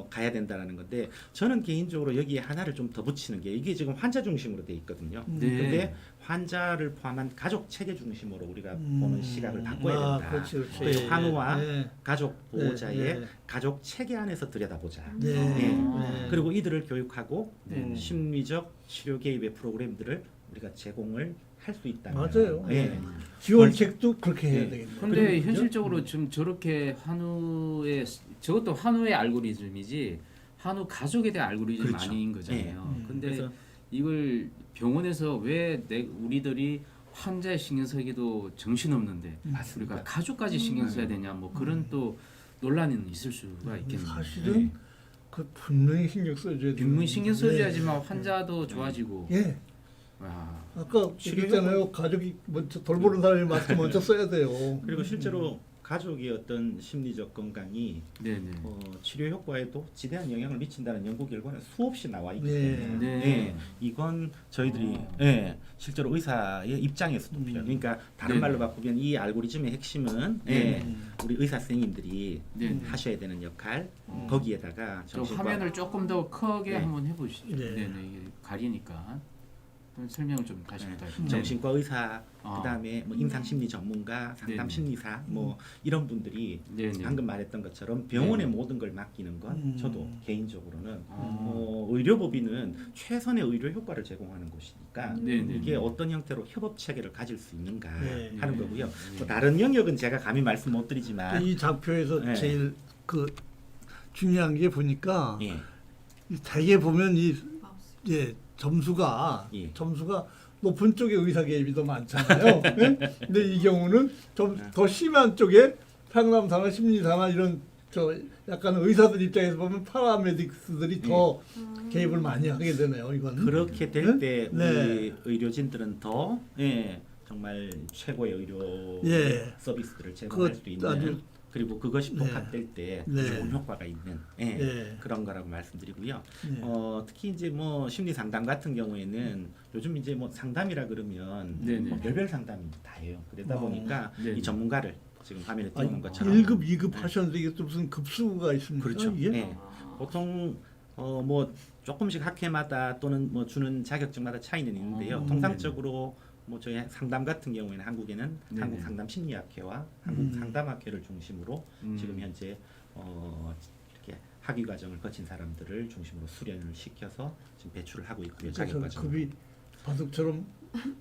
가야 된다라는 건데 저는 개인적으로 여기에 하나를 좀 더 붙이는 게 이게 지금 환자 중심으로 돼 있거든요. 네. 근데 환자를 포함한 가족 체계 중심으로 우리가 보는 시각을 바꿔야 된다. 그렇지, 그렇지. 그래서 예, 환우와 예. 가족 보호자의 네. 가족 체계 안에서 들여다보자. 네. 네. 그리고 이들을 교육하고 네. 심리적 치료 개입의 프로그램들을 우리가 제공을 할 수 있다면 맞아요. 예. 지원책도 그렇게 해야 네. 되겠네요. 근데 그죠? 현실적으로 좀 저렇게 한우의 저것도 한우의 알고리즘이지 한우 가족에 대한 알고리즘 그렇죠. 아닌 거잖아요. 네. 근데 그래서 이걸 병원에서 왜 우리들이 환자의 신경 쓰기도 정신없는데 맞습니다. 우리가 가족까지 신경 써야 되냐 뭐 그런 또 논란은 있을 수가 있겠네요. 사실은 그 분명히 신경 써줘야 돼요. 분명히 신경 써줘야지만 환자도 좋아지고. 예. 와. 아까 얘기했잖아요. 가족이 먼저 돌보는 사람이 마스크 먼저 써야 돼요. 그리고 실제로 가족의 어떤 심리적 건강이 네네. 치료 효과에도 지대한 영향을 미친다는 연구 결과는 수없이 나와 있기 네. 때문에 네. 예, 이건 저희들이 실제로 의사의 입장에서도 필요. 그러니까 다른 네. 말로 바꾸면 이 알고리즘의 핵심은 우리 의사 선생님들이 네. 하셔야 되는 역할 거기에다가 좀 정신과- 화면을 조금 더 크게 네. 한번 해보시죠. 네. 네네. 이게 가리니까 설명을 좀 다시 부탁드립니다. 정신과 의사, 아. 그다음에 뭐 임상심리 전문가, 상담 네네. 심리사 뭐 이런 분들이 네네. 방금 말했던 것처럼 병원의 네. 모든 걸 맡기는 건 저도 개인적으로는 아. 의료법인은 최선의 의료 효과를 제공하는 곳이니까 네네. 이게 어떤 형태로 협업 체계를 가질 수 있는가 네. 하는 네. 거고요. 네. 뭐 다른 영역은 제가 감히 말씀 못 드리지만 이 장표에서 네. 제일 그 중요한 게 보니까 예. 이 대개 보면 이 예, 점수가 예. 높은 쪽에 의사 개입이 더 많잖아요. 예? 근데 이 경우는 좀 더 심한 쪽에 상담사나 심리사나 이런 저 약간 의사들 입장에서 보면 파라메딕스들이 더 개입을 많이 하게 되네요. 이거는 그렇게 될 때 네? 우리 의료진들은 더 정말 최고의 의료 예. 서비스들을 제공할 수 있는 아주 그리고 그것이 네. 복합될 때 네. 좋은 효과가 있는 네. 그런 거라고 말씀드리고요. 네. 특히 이제 뭐 심리 상담 같은 경우에는 요즘 이제 뭐 상담이라 그러면 네네. 뭐 별별 상담이 다 해요. 그러다 보니까 네네. 이 전문가를 지금 화면에 아, 띄우는 것처럼 1급, 2급 하셨는데 이게 또 무슨 급수가 있습니까? 그렇죠. 이게? 네. 보통 뭐 조금씩 학회마다 또는 뭐 주는 자격증마다 차이는 있는데요. 통상적으로 뭐 저희 상담 같은 경우에는 한국에는 네네. 한국 상담 심리학회와 한국 상담학회를 중심으로 지금 현재 이렇게 학위 과정을 거친 사람들을 중심으로 수련을 시켜서 지금 배출을 하고 있고요. 자격 그래서 과정. 급이 바둑처럼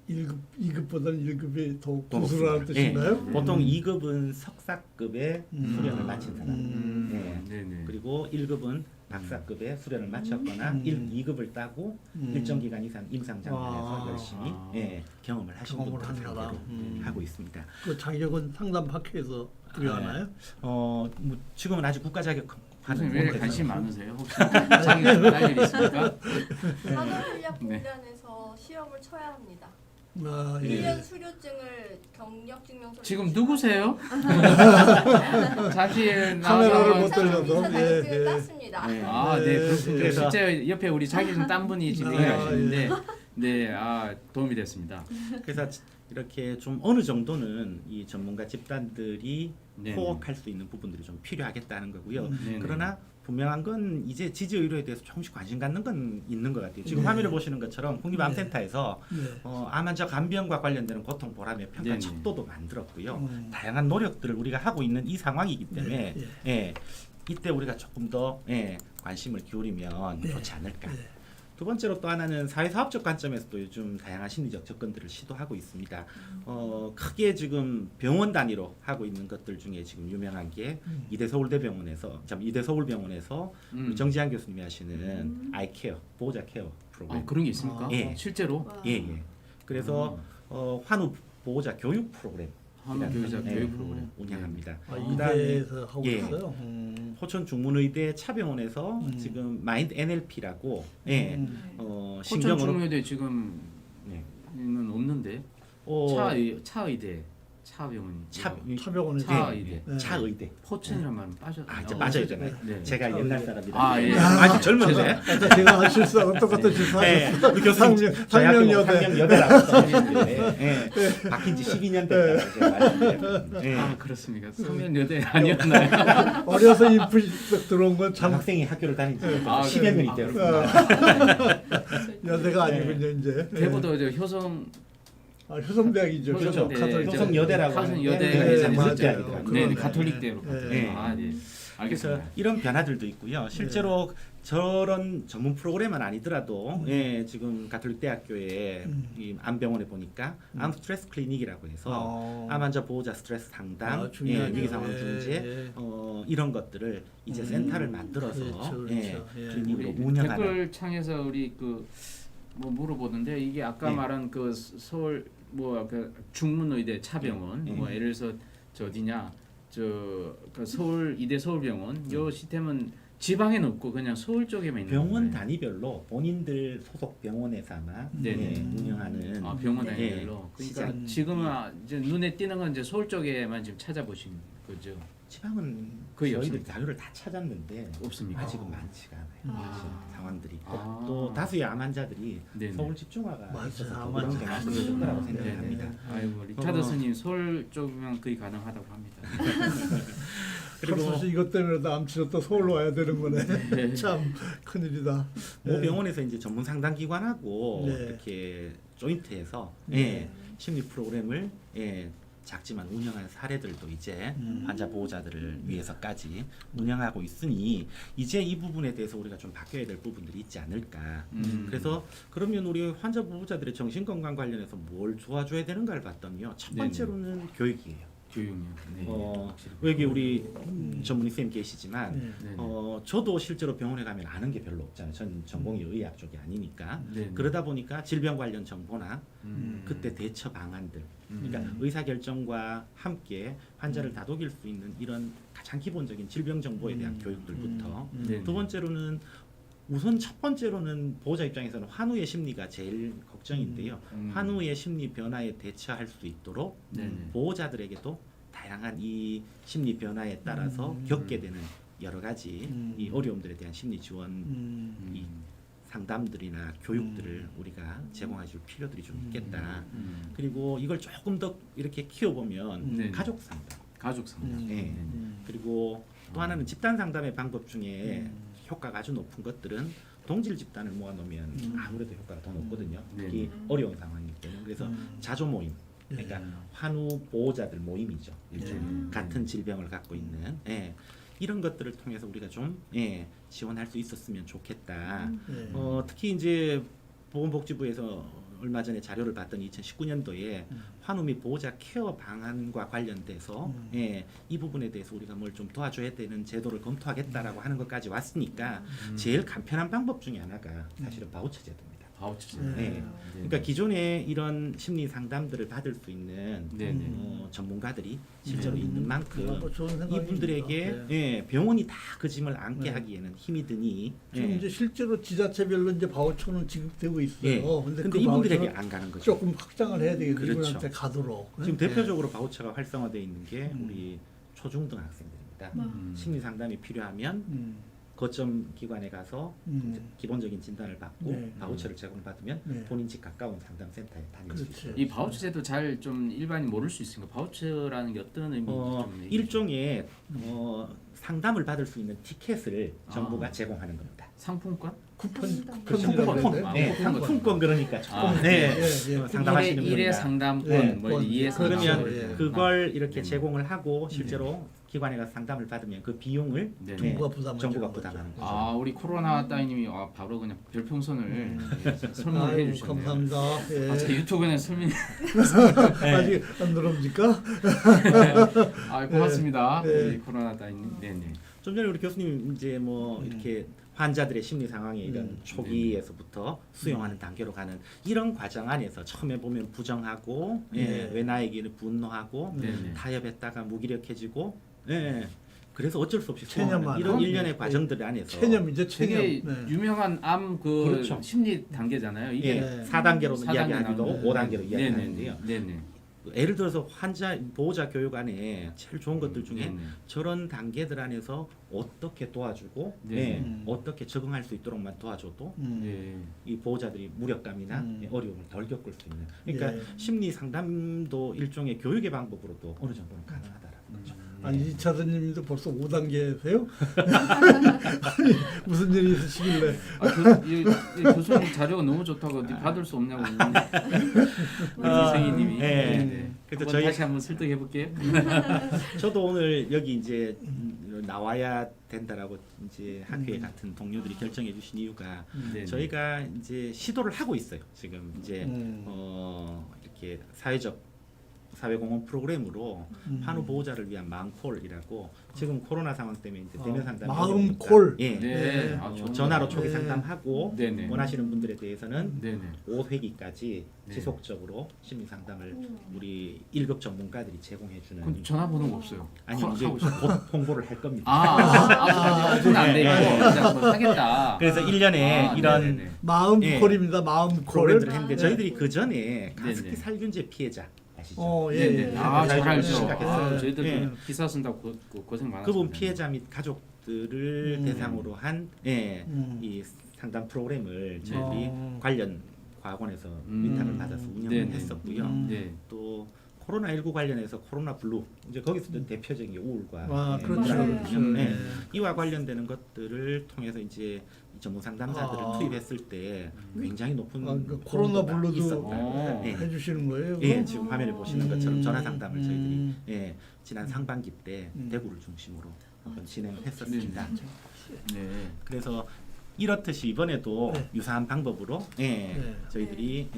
1급, 2급보다는 1급이 더 더 고수라는 높습니다. 뜻인가요? 보통 2급은 석사급의 수련을 마친 사람. 네네. 그리고 1급은 박사급의 수련을 마쳤거나 2급을 따고 일정 기간 이상 임상 장면에서 열심히 경험을 하신 경험을 분들을 한 사람. 상대로 하고 있습니다. 그 자격은 상담학회에서 부여하나요? 뭐 지금은 아직 국가 자격 선생님 왜 이렇게 관심 많으세요? 혹시 자기 딸 일 있습니까? 산업인력공단에서 시험을 쳐야 합니다. 아, 예. 1년 수료증을 경력증명서를 지금 누구세요? 잠시 카메라를 나와서 못 돌려서. 자격증 예, 예. 땄습니다. 네. 아, 네, 그렇군요. 그래서- 실제 옆에 우리 자격증 딴 분이 지금 아, 얘기하시는데, 네, 도움이 됐습니다. 그래서 이렇게 좀 어느 정도는 이 전문가 집단들이 네네. 호흡할 수 있는 부분들이 좀 필요하겠다는 거고요. 네네. 그러나 분명한 건 이제 지지 의료에 대해서 조금씩 관심 갖는 건 있는 것 같아요. 지금 네. 화면을 보시는 것처럼 국립암센터에서 네. 암 환자 간병과 관련되는 고통 보람의 평가 네네. 척도도 만들었고요. 다양한 다양한 노력들을 우리가 하고 있는 이 상황이기 때문에 네, 이때 우리가 조금 더 관심을 기울이면 네. 좋지 않을까. 네. 두 번째로 또 하나는 사회사업적 관점에서도 요즘 다양한 심리적 접근들을 시도하고 있습니다. 크게 지금 병원 단위로 하고 있는 것들 중에 지금 유명한 게 이대 서울병원에서 우리 정지한 교수님이 하시는 아이케어 보호자 케어 프로그램. 그런 게 있습니까? 예. 실제로? 와. 예. 그래서 환우 보호자 교육 프로그램. 한국 교육자 교육 프로그램 운영합니다. 아, 이대에서 하고 예. 있어요. 호천 중문의대 차병원에서 지금 마인드 NLP라고 호천 신경으로 중문의대 지금은 네. 없는데 차의대 차병원이 차병원에서 차의대 네. 차의대. 포천이란 말은 빠져. 이제 빠져야 되나요? 네. 제가 차의대. 옛날 사람이라. 아, 예. 아직 젊은데. 아까 제가 실수하고 똑같은 실수하셨어요. 우리 교수님 상명여대. 상명여대라고 써주시는데 바뀐 지 12년 됐다고 제가 말씀드렸거든요. 아 그렇습니까? 서면여대 아니었나요? 어려서 인풋 들어온 건 참 학생이 학교를 다니지 아, 10여 년이 아, 되었습니다. 여대가 아니군요 이제. 대보도 저 효성 효성대학이죠. 그렇죠. 가톨릭. 효성여대라고 효성여대가 네, 예전에 맞아요. 있었죠. 네, 가톨릭대로. 네. 아, 네. 그래서 알겠습니다. 이런 변화들도 있고요. 실제로 저런 전문 프로그램은 아니더라도 지금 가톨릭 대학교의 이 암병원에 보니까 암 스트레스 클리닉이라고 해서 암 환자 보호자 스트레스 상담, 중요하죠. 위기 상황 중재 예. 이런 것들을 이제 센터를 만들어서 그렇죠. 클리닉으로 우리 운영하는. 댓글창에서 우리 뭐 물어보는데 이게 아까 예. 말한 그 서울 그 중문의대 차병원 예. 뭐 예를 들어서 저 어디냐 그 서울 이대 서울병원 요 시스템은 지방에는 없고 그냥 서울 쪽에만 있는 병원 거예요. 단위별로 본인들 소속 병원에서 아마 네네. 운영하는 병원 네. 단위별로. 그러니까 시장. 지금은 이제 눈에 띄는 건 이제 서울 쪽에만 지금 찾아보신 거죠. 지방은 거의 저희들 없습니다. 자료를 다 찾았는데 없습니까? 아직은 많지가 않아요. 지금 상황들이 아. 또 다수의 암 환자들이 네네. 서울 집중화가 맞아요. 있어서 암 더 그런 환자. 경향이 있을 거라고 네네. 생각합니다. 아이고 리차드 스님 서울 쪽이면 거의 가능하다고 합니다. 그리고 사실 이것 때문에 암치료 또 서울로 와야 되는 거네. 네. 참 큰일이다. 모 병원에서 이제 전문 상담 기관하고 네. 이렇게 조인트해서 심리 프로그램을 작지만 운영한 사례들도 이제 환자 보호자들을 위해서까지 운영하고 있으니 이제 이 부분에 대해서 우리가 좀 바뀌어야 될 부분들이 있지 않을까. 그래서 그러면 우리 환자 보호자들의 정신 건강 관련해서 뭘 도와줘야 되는가를 봤더니요. 첫 번째로는 교육이에요. 교육요. 네. 확실히. 여기 우리 전문의 쌤 계시지만 네. 네. 저도 실제로 병원에 가면 아는 게 별로 없잖아요. 전 전공이 의학 쪽이 아니니까. 네. 그러다 보니까 질병 관련 정보나 음. 그때 대처 방안들, 그러니까 의사결정과 함께 환자를 다독일 수 있는 이런 가장 기본적인 질병 정보에 대한 교육들부터 네. 두 번째로는 우선 첫 번째로는 보호자 입장에서는 환우의 심리가 제일 걱정인데요. 환우의 심리 변화에 대처할 수 있도록 네. 보호자들에게도 다양한 이 심리 변화에 따라서 겪게 되는 여러 가지 이 어려움들에 대한 심리 지원 이 상담들이나 교육들을 우리가 제공해 줄 필요들이 좀 있겠다. 그리고 이걸 조금 더 이렇게 키워보면 네. 가족 상담. 가족 상담. 네. 그리고 또 하나는 집단 상담의 방법 중에 효과가 아주 높은 것들은 동질 집단을 모아놓으면 아무래도 효과가 더 높거든요. 네. 특히 어려운 상황이기 때문에. 그래서 자조 모임, 그러니까 네. 환우 보호자들 모임이죠. 일종의 네. 같은 질병을 갖고 있는 이런 것들을 통해서 우리가 좀 지원할 수 있었으면 좋겠다. 네. 특히 이제 보건복지부에서 얼마 전에 자료를 봤더니 2019년도에 환우 및 보호자 케어 방안과 관련돼서 이 부분에 대해서 우리가 뭘 좀 도와줘야 되는 제도를 검토하겠다라고 하는 것까지 왔으니까 제일 간편한 방법 중에 하나가 사실은 바우처 제도입니다. 바우처. 네. 그러니까 기존에 이런 심리 상담들을 받을 수 있는 네네. 전문가들이 실제로 네. 있는 만큼 뭐 좋은 생각입니다. 이분들에게 네. 병원이 다 그 짐을 안게 네. 하기에는 힘이 드니 지금 이제 실제로 지자체별로 이제 바우처는 지급되고 있어요. 근데 그 이분들에게 바우처를 안 가는 거죠. 조금 확장을 해야 되겠네요. 그렇죠. 이분한테 가도록. 지금 네. 대표적으로 바우처가 활성화되어 있는 게 우리 초중등 학생들입니다. 심리 상담이 필요하면 거점 기관에 가서 기본적인 진단을 받고 네. 바우처를 제공받으면 네. 본인 집 가까운 상담센터에 다닐 수 그렇지. 있어요. 이 바우처 제도 잘 좀 일반인 모를 수 있으니까 바우처라는 게 어떤 의미인지 좀 얘기 좀. 일종의 상담을 받을 수 있는 티켓을 정부가 아. 제공하는 겁니다. 상품권? 쿠폰 쿠폰이라고 쿠폰이라고 해야 돼? 상품권 그러니까 아, 네. 예. 상담하시는 일회 분이나 상담권, 네. 뭐 2회 상담권. 그러면 예. 그걸 이렇게 네. 제공을 하고 실제로 기관에 가서 상담을 받으면 그 비용을 네. 정부가 부담하는 정부가 거죠. 부담하는 거죠. 아, 우리 코로나 따위님이 바로 그냥 별풍선을 설명을 아유, 해주셨네요. 감사합니다. 예. 아, 제 유튜브에는 설명. 아직 안 들어옵니까? 아, 고맙습니다. 네. 우리 코로나 따위님. 네네. 좀 전에 우리 교수님 이제 뭐 이렇게 환자들의 심리 상황에 이런 초기에서부터 수용하는 단계로 가는 이런 과정 안에서 처음에 보면 부정하고 네. 왜 나에게는 분노하고 네네. 타협했다가 무기력해지고 그래서 어쩔 수 없이 체념하는 수용하는 이런 일련의 네. 과정들 안에서 체념이죠, 체념. 되게 네. 유명한 암 그 그렇죠. 심리 단계잖아요. 이게 네. 4단계로 4단계 이야기하기도 나오는- 5단계로 이야기하는데요. 네네. 예를 들어서 환자 보호자 교육 안에 제일 좋은 것들 중에 네네. 저런 단계들 안에서 어떻게 도와주고 네. 어떻게 적응할 수 있도록만 도와줘도 네. 이 보호자들이 무력감이나 어려움을 덜 겪을 수 있는 그러니까 예. 심리 상담도 일종의 교육의 방법으로도 어느 정도는 가능하다라는 거죠. 아니 이차선님도 벌써 5단계세요? 아니 무슨 일이 있으시길래? 이 교수님 자료가 너무 좋다고 어디 받을 수 없냐고 우리 이생희님이. 네. 그래서 한번 저희- 다시 한번 설득해 볼게요. 저도 오늘 여기 이제 나와야 된다라고 이제 학회 같은 동료들이 결정해 주신 이유가 네. 저희가 이제 시도를 하고 있어요. 지금 이제 이렇게 사회공헌 프로그램으로 환우 보호자를 위한 마음콜이라고 지금 코로나 상황 때문에 이제 대면 상담이 마음콜. 예. 네. 전화로 초기 네. 상담하고 네네. 원하시는 분들에 대해서는 네네. 5회기까지 네. 지속적으로 심리 상담을 우리 1급 전문가들이 제공해 주는 그럼 전화번호가 없어요. 아니 하고 이제 싶어요. 곧 홍보를 할 겁니다. 아직은 안 되고 네. 이제 뭐 하겠다. 그래서 1년에 이런 네네네. 마음콜입니다. 마음콜. 프로그램들을 했는데 네. 저희들이 그 전에 가습기 네네. 살균제 피해자 아시죠? 네네. 아, 잘 알죠. 시작했어요. 아, 저희들 네. 그 기사 쓴다고 고생 많았어요. 그분 피해자 및 가족들을 대상으로 한 이 음. 상담 프로그램을 저희들이 관련 과학원에서 음. 위탁을 받아서 운영을 네네. 했었고요. 네. 또 코로나19 관련해서 코로나 블루 이제 거기서도 대표적인 게 우울과 아, 그렇죠. 맞아요. 그렇죠. 네. 네. 이와 관련되는 것들을 통해서 이제 전문 상담자들을 아. 투입했을 때 굉장히 높은 아, 그 코로나 호응도가 블루도 있었다. 네. 해주시는 거예요? 예, 그거? 지금 화면에 보시는 것처럼 전화 상담을 저희들이 음. 지난 상반기 때 대구를 중심으로 한번 진행했었습니다. 네. 그래서 이렇듯이 이번에도 네. 유사한 방법으로 저희들이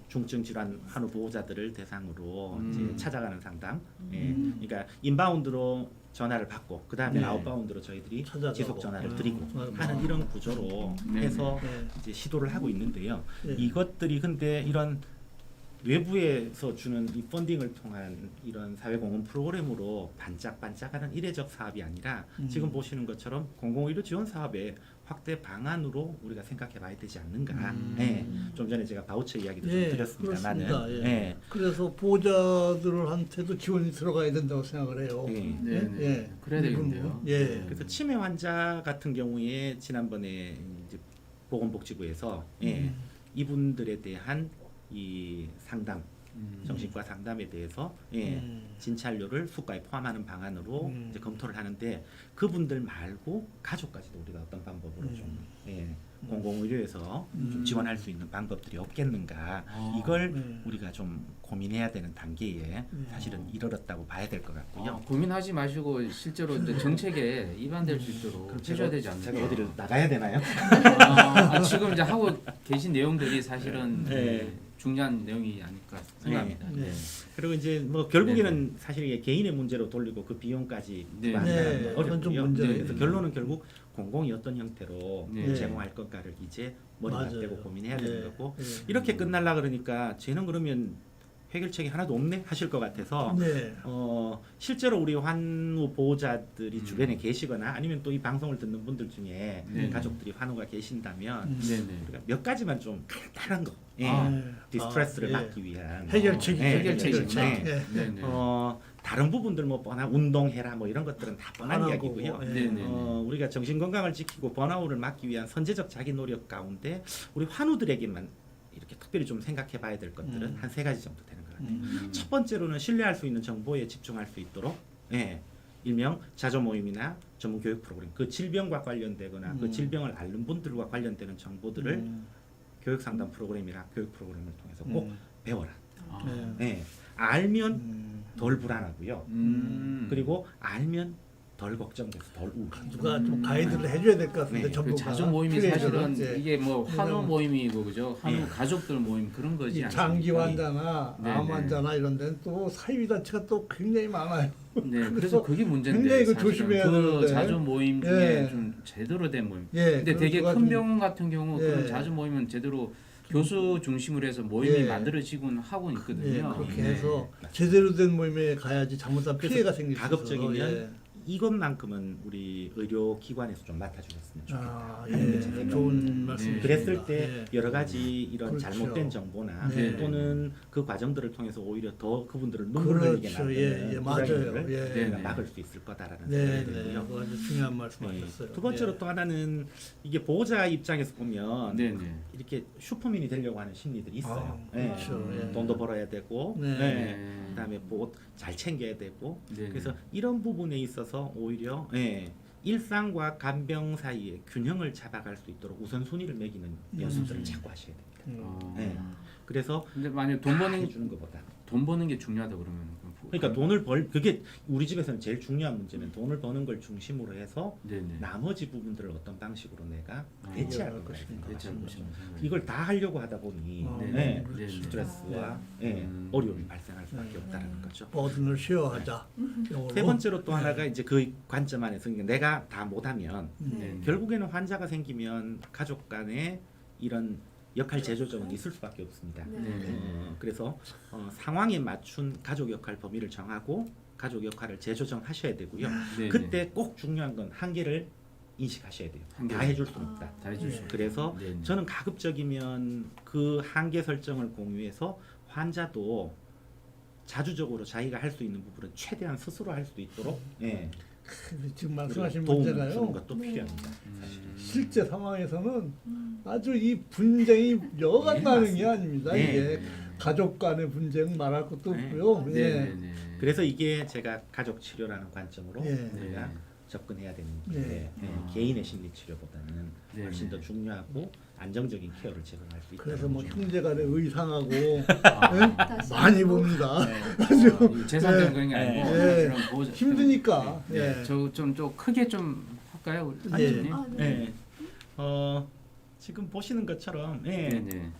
중증 질환 환우 보호자들을 대상으로 이제 찾아가는 상담. 예. 음. 그러니까 인바운드로 전화를 받고 그 다음에 네. 아웃바운드로 저희들이 찾아가고. 지속 전화를 아, 드리고 하는 이런 구조로 네. 해서 네. 이제 시도를 하고 있는데요. 네. 이것들이 근데 이런 외부에서 주는 이 펀딩을 통한 이런 사회공헌 프로그램으로 반짝반짝하는 이례적 사업이 아니라 지금 보시는 것처럼 공공의료 지원 사업의 확대 방안으로 우리가 생각해봐야 되지 않는가. 예. 좀 전에 제가 바우처 이야기도 좀 드렸습니다만은. 그렇습니다. 예. 예. 그래서 보호자들한테도 지원이 들어가야 된다고 생각을 해요. 예. 네, 네. 예. 그래야 되겠는데요. 예. 그래서 치매 환자 같은 경우에 지난번에 이제 보건복지부에서 예, 이분들에 대한 이 상담, 정신과 상담에 대해서 예, 진찰료를 수가에 포함하는 방안으로 이제 검토를 하는데 그분들 말고 가족까지도 우리가 어떤 방법으로 좀 예, 공공의료에서 좀 지원할 수 있는 방법들이 없겠는가 이걸 우리가 좀 고민해야 되는 단계에 사실은 이르렀다고 봐야 될 것 같고요. 고민하지 마시고 실제로 이제 정책에 입안될 수 있도록 해줘야 되지 않나요? 제가 어디를 나가야 되나요? 지금 이제 하고 계신 내용들이 사실은 네. 중요한 내용이 아닐까 생각합니다. 네. 네. 그리고 이제 뭐 결국에는 사실 이게 개인의 문제로 돌리고 그 비용까지 네. 만나는 네. 어렵고요. 그건 좀 문제예요. 그래서 결론은 결국 공공이 어떤 형태로 네. 제공할 것가를 이제 머리가 맞아요. 떼고 고민해야 네. 되는 거고 네. 이렇게 끝날라 그러니까 쟤는 그러면 해결책이 하나도 없네 하실 것 같아서 네. 실제로 우리 환우 보호자들이 주변에 계시거나 아니면 또 이 방송을 듣는 분들 중에 네. 가족들이 환우가 계신다면 네네. 우리가 몇 가지만 좀 간단한 거 예. 아. 디스트레스를 예. 막기 위한 해결책이 네, 해결책이구나. 해결책. 예. 네네. 다른 부분들 뭐 뻔한 운동해라 뭐 이런 것들은 다 뻔한 안 이야기고요. 하고, 예. 네네. 우리가 정신 건강을 지키고 번아웃을 막기 위한 선제적 자기 노력 가운데 우리 환우들에게만 이렇게 특별히 좀 생각해봐야 될 것들은 한 3가지 정도 되는 것 같아요. 첫 번째로는 신뢰할 수 있는 정보에 집중할 수 있도록 예, 일명 자조 모임이나 전문 교육 프로그램 그 질병과 관련되거나 그 질병을 앓는 분들과 관련되는 정보들을 교육 상담 프로그램이나 교육 프로그램을 통해서 꼭 배워라. 아. 예, 알면 덜 불안하고요. 그리고 알면 덜 걱정돼서 덜 우울하죠. 누가 좀 가이드를 해줘야 될 것 같은데 네. 전부가 그 자주 모임이 사실은 예. 이게 뭐 환우 왜냐면- 모임이고 그죠? 환우 예. 가족들 모임 그런 거지 이 않습니까? 장기 환자나 네, 암 네. 환자나 이런 데는 또 사이비 단체가 또 굉장히 많아요. 네, 그래서 그게 문제인데 굉장히 그 사실은 조심해야 그 되는데. 자주 모임 중에 예. 좀 제대로 된 모임. 예, 근데 그런 되게 수가 큰 좀- 병원 같은 경우 예. 그런 자주 모임은 제대로 교수 중심으로 해서 모임이 예. 만들어지곤 하고 예, 있거든요. 그렇게 네. 해서 제대로 된 모임에 가야지 잘못하면 그래서 피해가 생길 수 있어서. 가급적이면 예. 이것만큼은 우리 의료기관에서 좀 맡아주셨으면 좋겠다. 아, 하는 게 예, 제 생각입니다. 좋은 말씀이십니다. 그랬을 때 예. 여러 가지 이런 그렇죠. 잘못된 정보나 네. 또는 그 과정들을 통해서 오히려 더 그분들을 눈물 흘리게 그렇죠. 만드는 예, 예, 맞아요. 부작용을 예. 우리가 네. 막을 수 있을 거다라는 네, 생각이 네, 들고요. 그거 아주 중요한 말씀하셨어요. 두 번째로 예. 또 하나는 이게 보호자 입장에서 보면 네네. 이렇게 슈퍼맨이 되려고 하는 심리들이 있어요. 아, 그렇죠. 예. 돈도 벌어야 되고, 네. 네. 그다음에 보호 잘 챙겨야 되고, 네네. 그래서 이런 부분에 있어서 오히려 일상과 간병 사이에 균형을 잡아갈 수 있도록 우선순위를 매기는 연습들을 자꾸 하셔야 됩니다. 어. 네. 그래서 근데 만약 돈 다 버는 해주는 것보다 돈 버는 게 중요하다 그러면 그러니까 돈을 그게 우리 집에서는 제일 중요한 문제는 돈을 버는 걸 중심으로 해서 네네. 나머지 부분들을 어떤 방식으로 내가 아, 대체할 이해할 건가 것인가. 대체할 생각하시는 거죠. 것인가. 이걸 다 하려고 하다 보니 네. 네, 네. 스트레스와 네. 어려움이 발생할 수밖에 네. 없다는 거죠. 버든을 쉐어하자. 영어로. 세 번째로 또 네. 하나가 이제 그 관점 안에서 그러니까 내가 다 못하면 네. 결국에는 환자가 생기면 가족 간에 이런 역할 재조정은 있을 수밖에 없습니다. 네. 그래서 상황에 맞춘 가족 역할 범위를 정하고 가족 역할을 재조정하셔야 되고요. 네네. 그때 꼭 중요한 건 한계를 인식하셔야 돼요. 다 해줄 수는 없다. 다 해주시고. 그래서 네네. 저는 가급적이면 그 한계 설정을 공유해서 환자도 자주적으로 자기가 할 수 있는 부분은 최대한 스스로 할 수 있도록 지금 우리가 말씀하신 도움을 주는 문제가요. 것도 필요합니다. 사실. 실제 상황에서는 아주 이 분쟁이 여간 네, 반응이 맞습니다. 아닙니다. 네. 이게 가족 간의 분쟁 말할 것도 네. 없고요. 예. 네네네. 그래서 이게 제가 가족 치료라는 관점으로 예. 우리가 네. 접근해야 되는 네. 게 아. 개인의 심리 치료보다는 네. 훨씬 더 중요하고 안정적인 케어를 제공할 수 있다. 그래서 뭐 형제간의 의상하고 아. 예? 다시 많이 또- 봅니다. 재산적인 그런 게 아니고 예. 사실은 보호자- 힘드니까. 네. 예. 저좀 크게 좀 할까요, 우리 예. 관장님? 아, 네. 지금 보시는 것처럼 네네.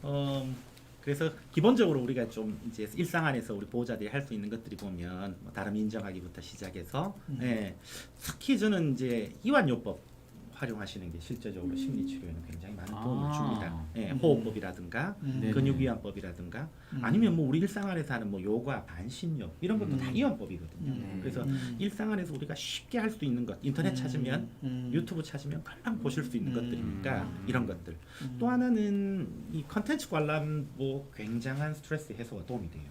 그래서 기본적으로 우리가 좀 이제 일상 안에서 우리 보호자들이 할 수 있는 것들이 보면 뭐 다름 인정하기부터 시작해서 예, 특히 저는 이제 이완요법 활용하시는 게 실제적으로 심리치료에는 굉장히 많은 도움을 아. 줍니다. 예, 호흡법이라든가 네네. 근육이완법이라든가 아니면 뭐 우리 일상 안에서 하는 뭐 요가, 반신욕 이런 것도 다 이완법이거든요. 네. 그래서 일상 안에서 우리가 쉽게 할 수 있는 것, 인터넷 찾으면 유튜브 찾으면 금방 보실 수 있는 것들이니까 이런 것들. 또 하나는 이 컨텐츠 관람 뭐 굉장한 스트레스 해소가 도움이 돼요.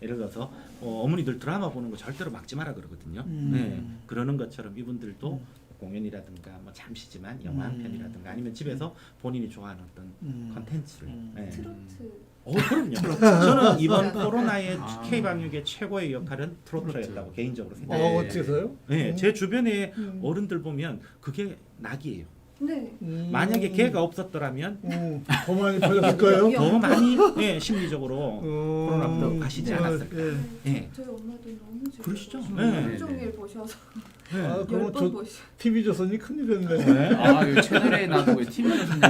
예를 들어서 어머니들 드라마 보는 거 절대로 막지 마라 그러거든요. 네, 그러는 것처럼 이분들도 공연이라든가 뭐 잠시지만 영화 한 편이라든가 아니면 집에서 본인이 좋아하는 어떤 컨텐츠를 예. 트로트 그럼요. 저는 이번 맞아요. 코로나의 아. K방역의 최고의 역할은 트로트였다고 개인적으로 어, 생각해요. 어째서요? 네, 제 주변에 어른들 보면 그게 낙이에요. 네. 만약에 걔가 없었더라면 더 많이 걸렸을까요? 더 많이 예, 심리적으로 코로나부터 가시지 예. 않았을까. 예. 저희 엄마도 너무 즐거워. 그러시죠? 하루 네. 종일 보셔서 아, 10번 그러면 저 보시. TV 조선이 큰일 됐네. 아, 이거 채널에 놔두고 TV 조선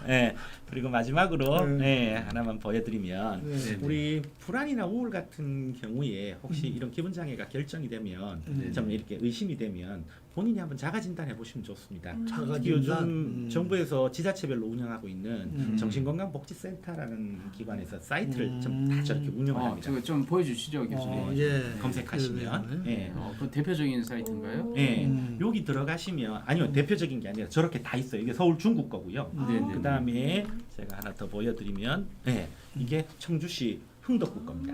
예. 그리고 마지막으로 네. 예, 하나만 보여드리면 네. 우리 불안이나 우울 같은 경우에 혹시 이런 기분 장애가 결정이 되면 좀 이렇게 의심이 되면 본인이 한번 자가 진단해 보시면 좋습니다. 자가 특히 요즘 진단. 정부에서 지자체별로 운영하고 있는 정신건강복지센터라는 기관에서 사이트를 좀 다 저렇게 운영을 합니다. 저거 좀 보여주시죠, 교수님. 예. 검색하시면 예. 그 대표적인 사이트인가요? 예, 여기 들어가시면 아니요 대표적인 게 아니라 저렇게 다 있어요. 이게 서울 중국 거고요. 네네. 그 다음에 제가 하나 더 보여드리면 예, 이게 청주시 흥덕구 겁니다.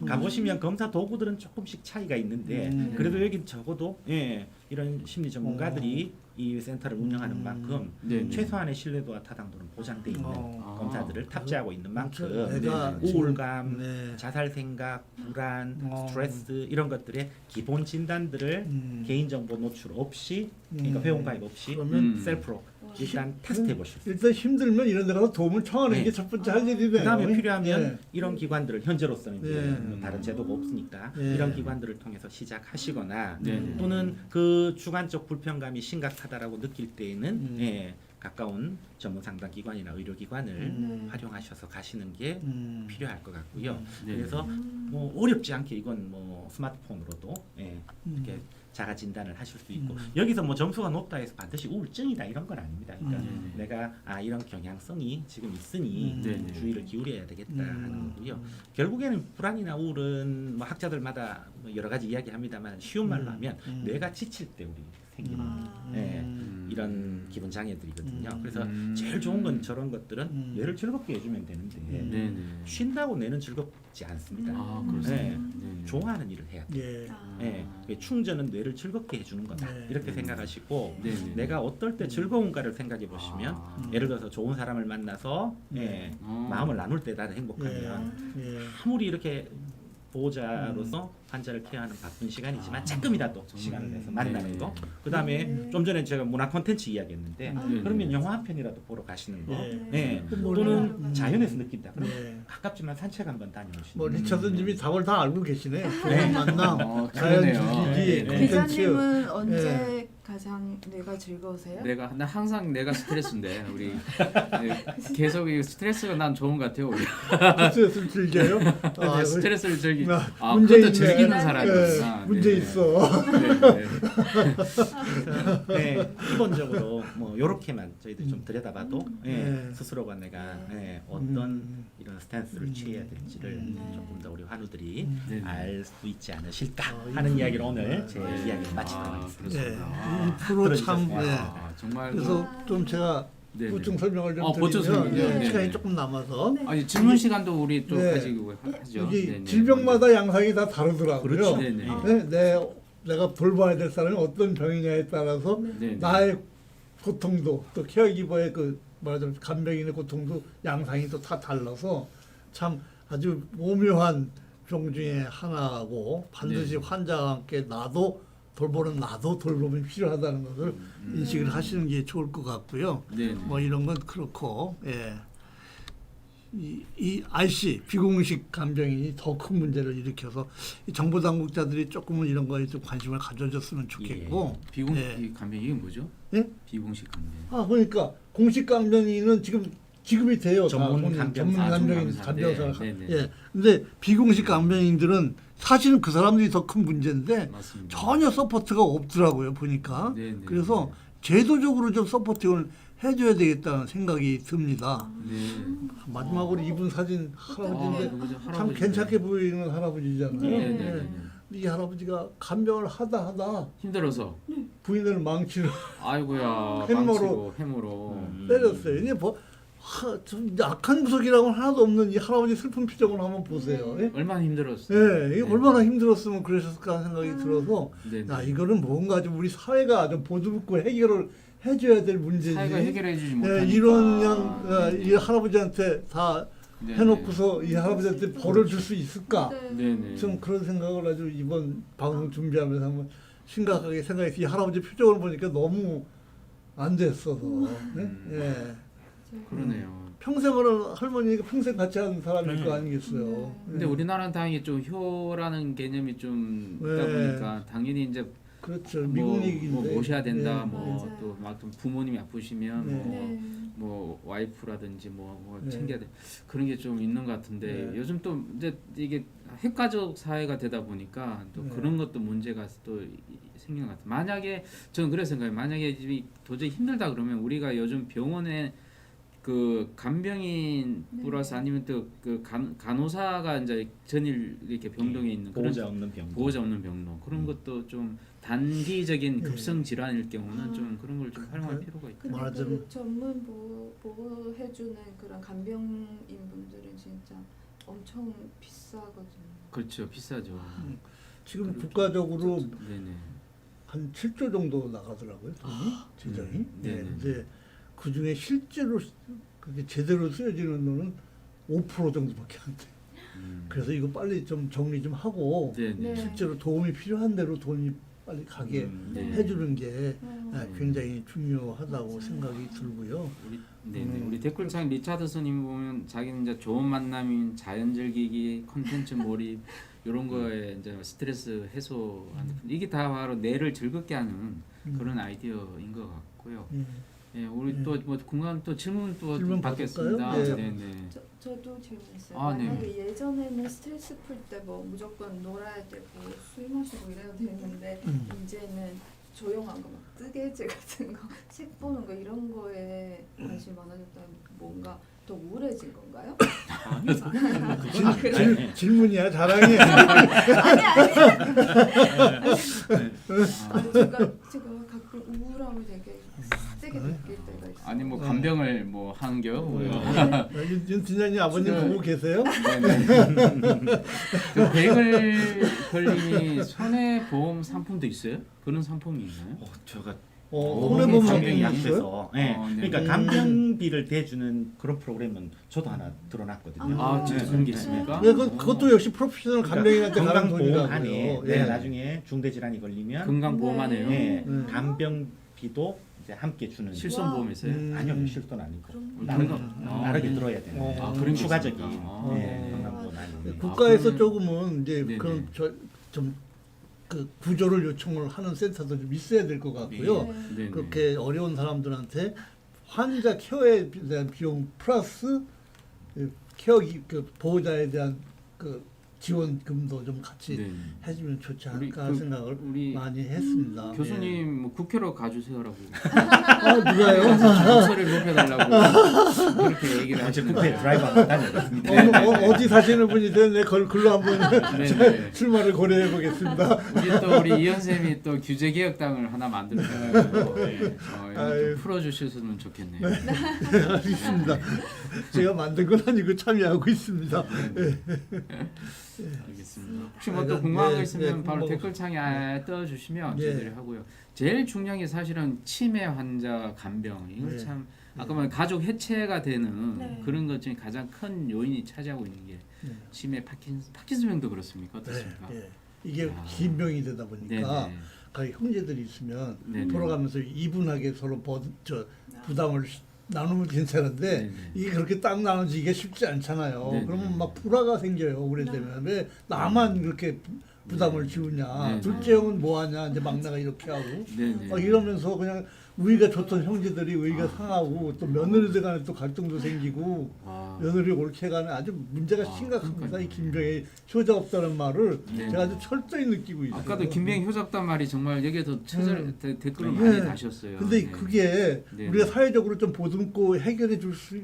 가보시면 검사 도구들은 조금씩 차이가 있는데 그래도 여기 적어도 예, 이런 심리 전문가들이 이 센터를 운영하는 만큼 네네. 최소한의 신뢰도와 타당도는 보장돼 있는 검사들을 탑재하고 있는 만큼 내가 우울감, 네. 자살 생각, 불안, 어. 스트레스 이런 것들의 기본 진단들을 개인정보 노출 없이 그러니까 회원 가입 없이 그러면 셀프로 일단 테스트해 보실 수 있어요. 일단 힘들면 이런 데 가서 도움을 청하는 네. 게 첫 번째 할 일이네요. 그다음에 필요하면 예. 이런 기관들을 현재로서는 이제 네. 뭐 다른 제도가 없으니까 네. 이런 기관들을 통해서 시작하시거나 네. 또는 그 주관적 불편감이 심각하다라고 느낄 때에는 예, 가까운 전문 상담 기관이나 의료 기관을 활용하셔서 가시는 게 필요할 것 같고요. 네. 그래서 뭐 어렵지 않게 이건 뭐 스마트폰으로도 예, 이렇게 자가 진단을 하실 수 있고 여기서 뭐 점수가 높다 해서 반드시 우울증이다 이런 건 아닙니다. 그러니까 내가 이런 경향성이 지금 있으니 네. 주의를 기울여야 되겠다 하는 거고요. 결국에는 불안이나 우울은 뭐 학자들마다 뭐 여러 가지 이야기합니다만 쉬운 말로 하면 뇌가 지칠 때 우리 생기는 예, 이런 기분 장애들이거든요. 그래서 제일 좋은 건 저런 것들은 뇌를 즐겁게 해주면 되는데 네네. 쉰다고 뇌는 즐겁지 않습니다. 아, 그렇습니다. 네. 네네. 좋아하는 일을 해야 돼요. 예. 예, 충전은 뇌를 즐겁게 해주는 거다 네. 이렇게 생각하시고 네네. 내가 어떨 때 즐거운가를 생각해 보시면 예를 들어서 좋은 사람을 만나서 예, 마음을 나눌 때 나는 행복하면 예. 아무리 이렇게 보호자로서 환자를 케어하는 바쁜 시간이지만 조금이라도 시간을 내서 만나는 거. 그 다음에 좀 전에 제가 문화 콘텐츠 이야기했는데 그러면 영화 한 편이라도 보러 가시는 거. 예. 예. 뭐, 또는 자연에서 느낀다. 그럼 예. 가깝지만 산책 한번 다녀오시는 뭐 거. 리처드님이 답을 다 알고 계시네. 좋은 만남, 자연 그러네요. 주기기, 네. 콘텐츠. 기자님은 언제 가장 뇌가 즐거우세요? 나 항상 내가 스트레스인데 우리 계속 이 스트레스가 난 좋은 것 같아요. 우리 스트레스를 즐겨요. 아, 스트레스를 즐기. 문제 그것도 있네. 즐기는 예, 사람이구나. 문제 네. 있어. 네. 네, 기본적으로 뭐 요렇게만 저희들 좀 들여다봐도 네. 스스로가 내가 어떤 이런 스탠스를 취해야 될지를 조금 더 우리 환우들이 네. 알 수 있지 않으실까 하는 이야기를 오늘 제 이야기를 마치도록 하겠습니다. 네. 그렇습니다. 이 프로 참. 들어주셨어요. 예. 정말 그래서 좀 제가 네네. 보충 설명을 좀 보충 드리면 설명이요? 예, 네네. 시간이 조금 남아서 아니 질문 시간도 우리 또 네. 가지고 하죠. 여기 네네. 질병마다 양상이 다 다르더라고요. 그렇죠. 네네. 내가 돌봐야 될 사람이 어떤 병이냐에 따라서 네네. 나의 고통도 또 케어기버의 그 말하자면 간병인의 고통도 양상이 또 다 달라서 참 아주 오묘한 병 중에 하나고 반드시 네. 환자와 함께 나도 돌봄이 필요하다는 것을 인식을 하시는 게 좋을 것 같고요. 네네. 뭐 이런 건 그렇고 예. 이 RC 비공식 간병인이 더 큰 문제를 일으켜서 이 정보 당국자들이 조금은 이런 거에 좀 관심을 가져줬으면 좋겠고 비공식 예. 간병 이게 뭐죠? 예? 비공식 간병. 그러니까 공식 간병인은 지금 지급이 돼요. 전문 다 돈이. 간병사. 전문 간병인 간병사. 간병사가. 네, 네, 네. 예. 근데 비공식 간병인들은 사실은 그 사람들이 더 큰 문제인데 맞습니다. 전혀 서포트가 없더라고요 보니까. 네, 네, 그래서 네. 제도적으로 좀 서포팅을 해줘야 되겠다는 생각이 듭니다. 네. 마지막으로 이분 사진 할아버지인데 누구죠? 참 할아버지. 괜찮게 보이는 할아버지잖아요. 네, 네, 예. 네. 이 할아버지가 간병을 하다 힘들어서. 부인을 망치로 아이고야. 햄머로. 햄으로. 때렸어요. 이게 좀 약한 구석이라고는 하나도 없는 이 할아버지 슬픈 표정을 한번 보세요. 예? 얼마나 힘들었어요. 예, 이게 얼마나 힘들었으면 그러셨을까 하는 생각이 들어서 네, 네. 야 이거는 뭔가 좀 우리 사회가 좀 보듬고 해결을 해줘야 될 문제지. 사회가 해결해 주지 못하니까. 예, 이런 그냥 이 할아버지한테 다 네, 해놓고서 이 할아버지한테 벌을 줄 수 있을까? 네, 네. 좀 그런 생각을 아주 이번 방송 준비하면서 한번 심각하게 생각했어요. 이 할아버지 표정을 보니까 너무 안 됐어서. 예? 그러네요. 평생을 할머니가 평생 같이 한 사람일 네. 거 아니겠어요. 네. 근데 우리나라는 다행히 좀 효라는 개념이 좀 있다 네. 보니까 당연히 이제 그렇죠. 미국 얘기인데. 뭐 모셔야 된다. 네. 뭐 맞아요. 또 막 부모님이 아프시면 네. 네. 뭐 와이프라든지 뭐 네. 챙겨야 돼. 그런 게 좀 있는 것 같은데 네. 요즘 또 이제 이게 핵가족 사회가 되다 보니까 또 네. 그런 것도 문제가 또 생기는 것 같아요. 만약에 저는 그래 생각해요. 만약에 이 도저히 힘들다 그러면 우리가 요즘 병원에 그 간병인 플러스 아니면 또 그 간호사가 이제 전일 이렇게 병동에 있는 그런 보호자 없는 병. 보호자 없는 병동 그런 것도 좀 단기적인 네. 급성 질환일 경우는 아. 좀 그런 걸 좀 활용할 필요가 있다. 근데 말하자면- 그 전문 보호해주는 그런 간병인 분들은 진짜 엄청 비싸거든요. 그렇죠, 비싸죠. 지금 그렇죠. 국가적으로 네네. 한 7조 정도 나가더라고요. 돈이 재정이. 네, 네. 네. 근데 그 중에 실제로 그게 제대로 쓰여지는 돈은 5% 정도밖에 안 돼. 그래서 이거 빨리 좀 정리 좀 하고 네네. 네. 실제로 도움이 필요한 대로 돈이 빨리 가게 네. 해주는 게 음. 굉장히 중요하다고 맞아요. 생각이 들고요. 우리 네네. 우리 댓글창 리차드슨님 보면 자기는 이제 좋은 만남인 자연 즐기기, 콘텐츠 몰입 이런 거에 이제 스트레스 해소하는 이게 다 바로 뇌를 즐겁게 하는 그런 아이디어인 것 같고요. 예, 우리 또 뭐 궁금한 또 질문 또 질문 받겠습니다. 받을까요? 네. 네네. 저도 질문 있어요. 아, 네. 만약에 예전에는 스트레스 풀 때 뭐 무조건 놀아야 되고 술 마시고 이래야 되는데 이제는 조용한 거 막 뜨개질 같은 거, 책 보는 거 이런 거에 관심 많아졌다. 뭔가 더 우울해진 건가요? 질문이야 자랑이야. 제가 가끔 우울함을 되게 세게 느낄 때가 있어요. 아니 뭐 간병을 뭐 한겨 윤 팀장님 아버님 지금- 보고 계세요? 네네. 그 백을 걸림이 손해보험 상품도 있어요? 그런 상품이 있나요? 제가 손해보험 간병이 상품이 약해서 있어요? 네. 네. 그러니까 간병비를 대주는 그런 프로그램은 저도 하나 들어놨거든요. 아, 진짜 그런 게 있습니까? 네, 그것도 역시 프로페셔널 간병인한테 가는 건강보험 안에 돈이라고요. 내가 예. 나중에 중대질환이 걸리면 건강보험하네요. 네, 음. 간병비도 이제 함께 주는. 실손보험에서요? 아니요, 실손 아니고 그럼 나르게 들어야 되는 어. 아, 그런 게 추가적인 있습니까? 아. 건강보험 아니에요. 국가에서 그러면- 조금은 이제 네네. 그런 좀 그 구조를 요청을 하는 센터도 좀 있어야 될 것 같고요. 네. 네네. 그렇게 어려운 사람들한테 환자 케어에 대한 비용 플러스 그 보호자에 대한 그 지원금도 좀 같이 네네. 해주면 좋지 우리 않을까 그- 생각을 우리 많이 했습니다. 교수님 뭐 국회로 가주세요라고 누가요? 목소리를 높여달라고 그렇게 얘기를 어제 하시는 국회 드라이브 한번 다녀왔습니다. 어디 사시는 분이든 내 글로 한번 네네. 출마를 고려해 보겠습니다. 우리 이현 쌤이 또 규제 개혁당을 하나 만들어가지고 아유. 좀 풀어주셨으면 좋겠네요. 알겠습니다. 제가 만든 건 아니고 참여하고 있습니다. 알겠습니다. 혹시 뭐 네, 또 궁금한 거 네, 있으면 네, 바로 궁금한 댓글창에 떠주시면 네. 저희들이 하고요. 제일 중요한 게 사실은 치매 환자 간병 이걸 네. 참 아까 말 가족 해체가 되는 네. 그런 것 중에 가장 큰 요인이 차지하고 있는 게 네. 치매 파킨슨병도 그렇습니까? 어떻습니까? 네, 네. 이게 아. 긴 병이 되다 보니까 네네. 가히 형제들이 있으면 네네. 돌아가면서 이분하게 서로 부담을 나누면 괜찮은데 네네. 이게 그렇게 딱 나누지기가 쉽지 않잖아요. 네네. 그러면 막 불화가 생겨요. 오래되면 왜 나만 그렇게 부담을 지우냐. 네네. 둘째 형은 뭐 하냐. 이제 막내가 이렇게 하고 네네. 막 이러면서 그냥 우위가 좋던 형제들이 우위가 상하고 또 며느리들 간에 또 갈등도 생기고 와. 며느리 옳게 가는 아주 문제가 심각합니다. 그러니까요. 이 김병희 효자 없다는 말을 네. 제가 아주 철저히 느끼고 있어요. 아까도 김병희 효잡단 말이 정말 여기에도 댓글을 네. 많이 다셨어요. 근데 네. 그게 네. 우리가 사회적으로 좀 보듬고 해결해 줄 수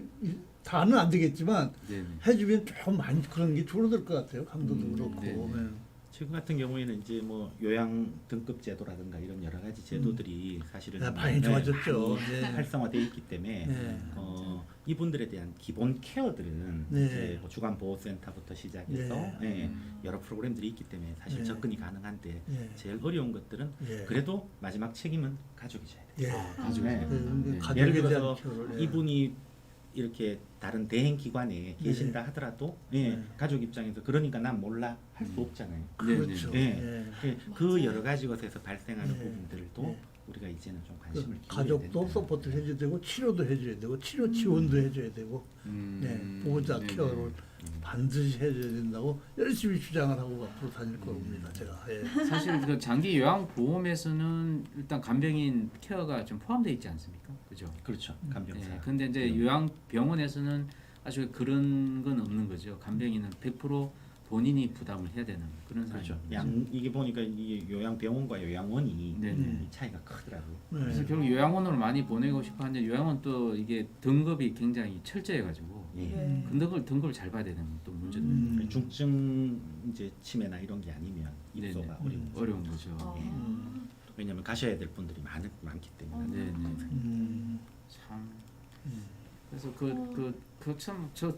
다는 안 되겠지만 네. 해주면 좀 많이 그런 게 줄어들 것 같아요. 감도도 그렇고. 네. 네. 지금 같은 경우에는 이제 뭐 요양 등급 제도라든가 이런 여러 가지 제도들이 사실은 네, 많이 좋아졌죠. 많이 네. 활성화되어 있기 때문에 네. 이분들에 대한 기본 케어들은 네. 이제 뭐 주간 보호센터부터 시작해서 네. 여러 프로그램들이 있기 때문에 사실 네. 접근이 가능한데 네. 제일 어려운 것들은 예. 그래도 마지막 책임은 가족이 져야 돼요. 예. 가족이. 네. 네. 가족에 예를 대한 들어서 케어를, 예. 이분이 이렇게 다른 대행 기관에 계신다 하더라도 네. 가족 입장에서 그러니까 난 몰라 할 수 없잖아요. 그렇죠. 네. 그 맞아요. 여러 가지 것에서 발생하는 네. 부분들도 네. 우리가 이제는 좀 그 관심을 기울여야 가족도 된다. 서포트 해줘야 되고 치료도 해줘야 되고 치료 지원도 해줘야 되고 네. 보호자 네네. 케어를 반드시 해줘야 된다고 열심히 주장을 하고 앞으로 다닐 겁니다. 제가. 예. 사실 그 장기 요양 보험에서는 일단 간병인 케어가 좀 포함되어 있지 않습니까? 그죠? 그렇죠. 간병사. 네. 근데 이제 요양 병원에서는 아주 그런 건 없는 거죠. 간병인은 100% 본인이 부담을 해야 되는 그런 그렇죠. 상황이죠. 이게 보니까 이 요양병원과 요양원이 네네. 이 차이가 크더라고요. 네. 그래서 결국 요양원으로 많이 보내고 싶어 하는데 요양원 또 이게 등급이 굉장히 철저해가지고 예. 네. 등급을 잘 봐야 되는 또 문제도 중증 이제 치매나 이런 게 아니면 네네. 입소가 어려운 거죠. 어려운 거죠. 아. 음. 왜냐하면 가셔야 될 분들이 많기 때문에. 네네. 참. 그래서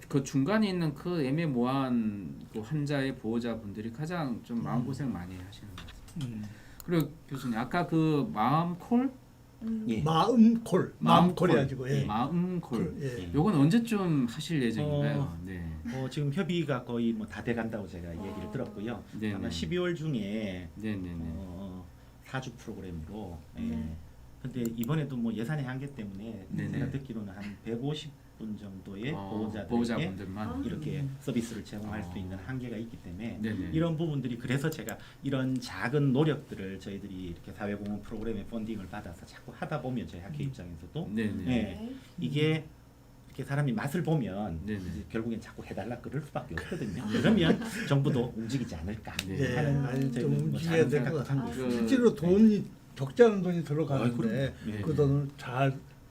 그 중간에 있는 그 애매모호한 그 환자의 보호자분들이 가장 좀 마음 고생 많이 하시는 것 같아요. 그리고 교수님 아까 그 마음콜 예. 마음콜이 아니고 예. 마음콜 예. 요건 언제쯤 하실 예정인가요? 네. 지금 협의가 거의 뭐 다 돼간다고 제가 얘기를 들었고요. 네네. 아마 12월 중에 네네네. 4주 프로그램으로. 네. 근데 이번에도 뭐 예산의 한계 때문에 네네. 제가 듣기로는 한 150분 정도의 보호자들에게 보호자분들만 이렇게 서비스를 제공할 수 있는 한계가 있기 때문에 네네. 이런 부분들이 그래서 제가 이런 작은 노력들을 저희들이 이렇게 사회공헌 프로그램의 펀딩을 받아서 자꾸 하다 보면 저희 학회 입장에서도 네네. 네. 이게 이렇게 사람이 맛을 보면 네네. 이제 결국엔 자꾸 해달라 그럴 수밖에 없거든요. 그러면 정부도 움직이지 않을까 네. 하는 아니, 좀 저희는 뭐 움직여야 작은 될 것 생각도 같아요. 하고 그- 있습니다. 실제로 돈이 적지 않은 돈이 들어가는데 그럼요. 그 돈을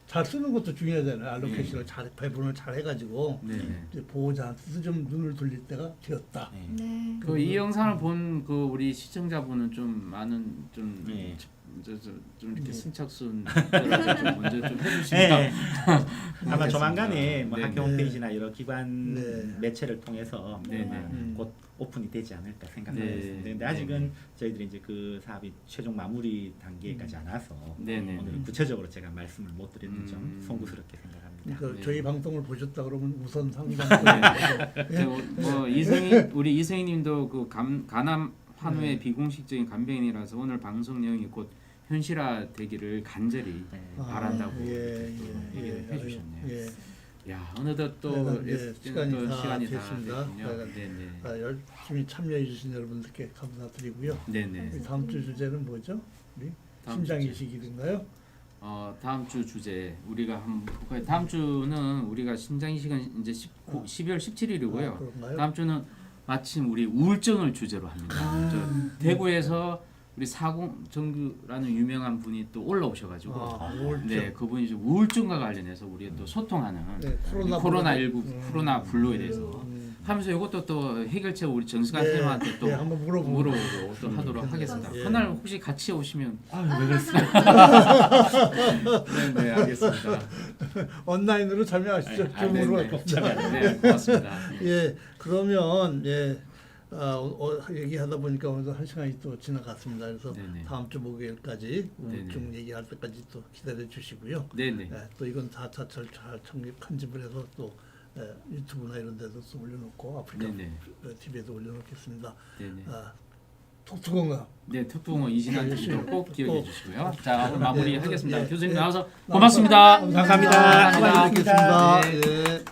잘 쓰는 것도 중요하잖아요. 알로케이션을 잘 배분을 잘 해가지고 네네. 이제 보호자한테도 좀 눈을 돌릴 때가 되었다. 네. 네. 그 이 영상을 본 그 우리 시청자분은 좀 많은 좀 네. 좀 이렇게 네. 순착순들한테 좀 먼저 좀 해주시면 네. 아마 고맙겠습니다. 조만간에 뭐 네, 학교 네. 홈페이지나 여러 기관 네. 매체를 통해서 네네. 곧 오픈이 되지 않을까 생각하고 네. 있습니다. 근데 네. 아직은 저희들이 이제 그 사업이 최종 마무리 단계까지 안 와서 네네. 오늘은 구체적으로 제가 말씀을 못 드리는 점 송구스럽게 생각합니다. 그러니까 네. 저희 방송을 보셨다 그러면 우선 상담. 뭐 우리 이승희님도 그 간암 환우의 비공식적인 간병인이라서 오늘 방송 내용이 곧 현실화되기를 간절히 네. 바란다고 예, 또 예, 얘기를 예, 해주셨네요. 예. 야 어느덧 또 네, 시간이 다 됐습니다. 됐군요. 네네. 열심히 참여해 주신 여러분들께 감사드리고요. 네네. 우리 다음 주 주제는 뭐죠? 우리 다음 심장 주제. 이식인가요? 다음 주 주제 우리가 한번 볼까요? 다음 주는 우리가 심장 이식은 이제 12월 17일이고요. 그런가요? 다음 주는 마침 우리 우울증을 주제로 합니다. 저 대구에서 우리 사공정규라는 유명한 분이 또 올라오셔가지고 우울증. 네 그분이 좀 우울증과 관련해서 우리 또 소통하는 네, 코로나19 코로나 블루에 대해서 음. 하면서 이것도 또 해결책 우리 정승환 네, 선생님한테 또 네, 한번 물어보고. 또 하도록 하겠습니다. 예. 그날 혹시 같이 오시면 아왜 그랬어요? 네 알겠습니다. 온라인으로 참여하시죠. 네, 줌으로. 네 고맙습니다. 예, 그러면 예. 얘기하다 보니까 오늘도 한 시간이 또 지나갔습니다. 그래서 네네. 다음 주 목요일까지 우울증 네네. 얘기할 때까지 또 기다려 주시고요. 네네. 예, 또 이건 다 잘 편집을 해서 또 유튜브나 이런 데도 또 올려놓고 아프리카 네네. TV에도 올려놓겠습니다. 네네. 톡톡건강. 네, 특부흥어 이진환 씨도 꼭 기억해 또- 주시고요. 자, 오늘 마무리하겠습니다. 예, 교수님 예. 나와서 고맙습니다. 감사합니다. 감사합니다. 수고하셨습니다. 네. 예.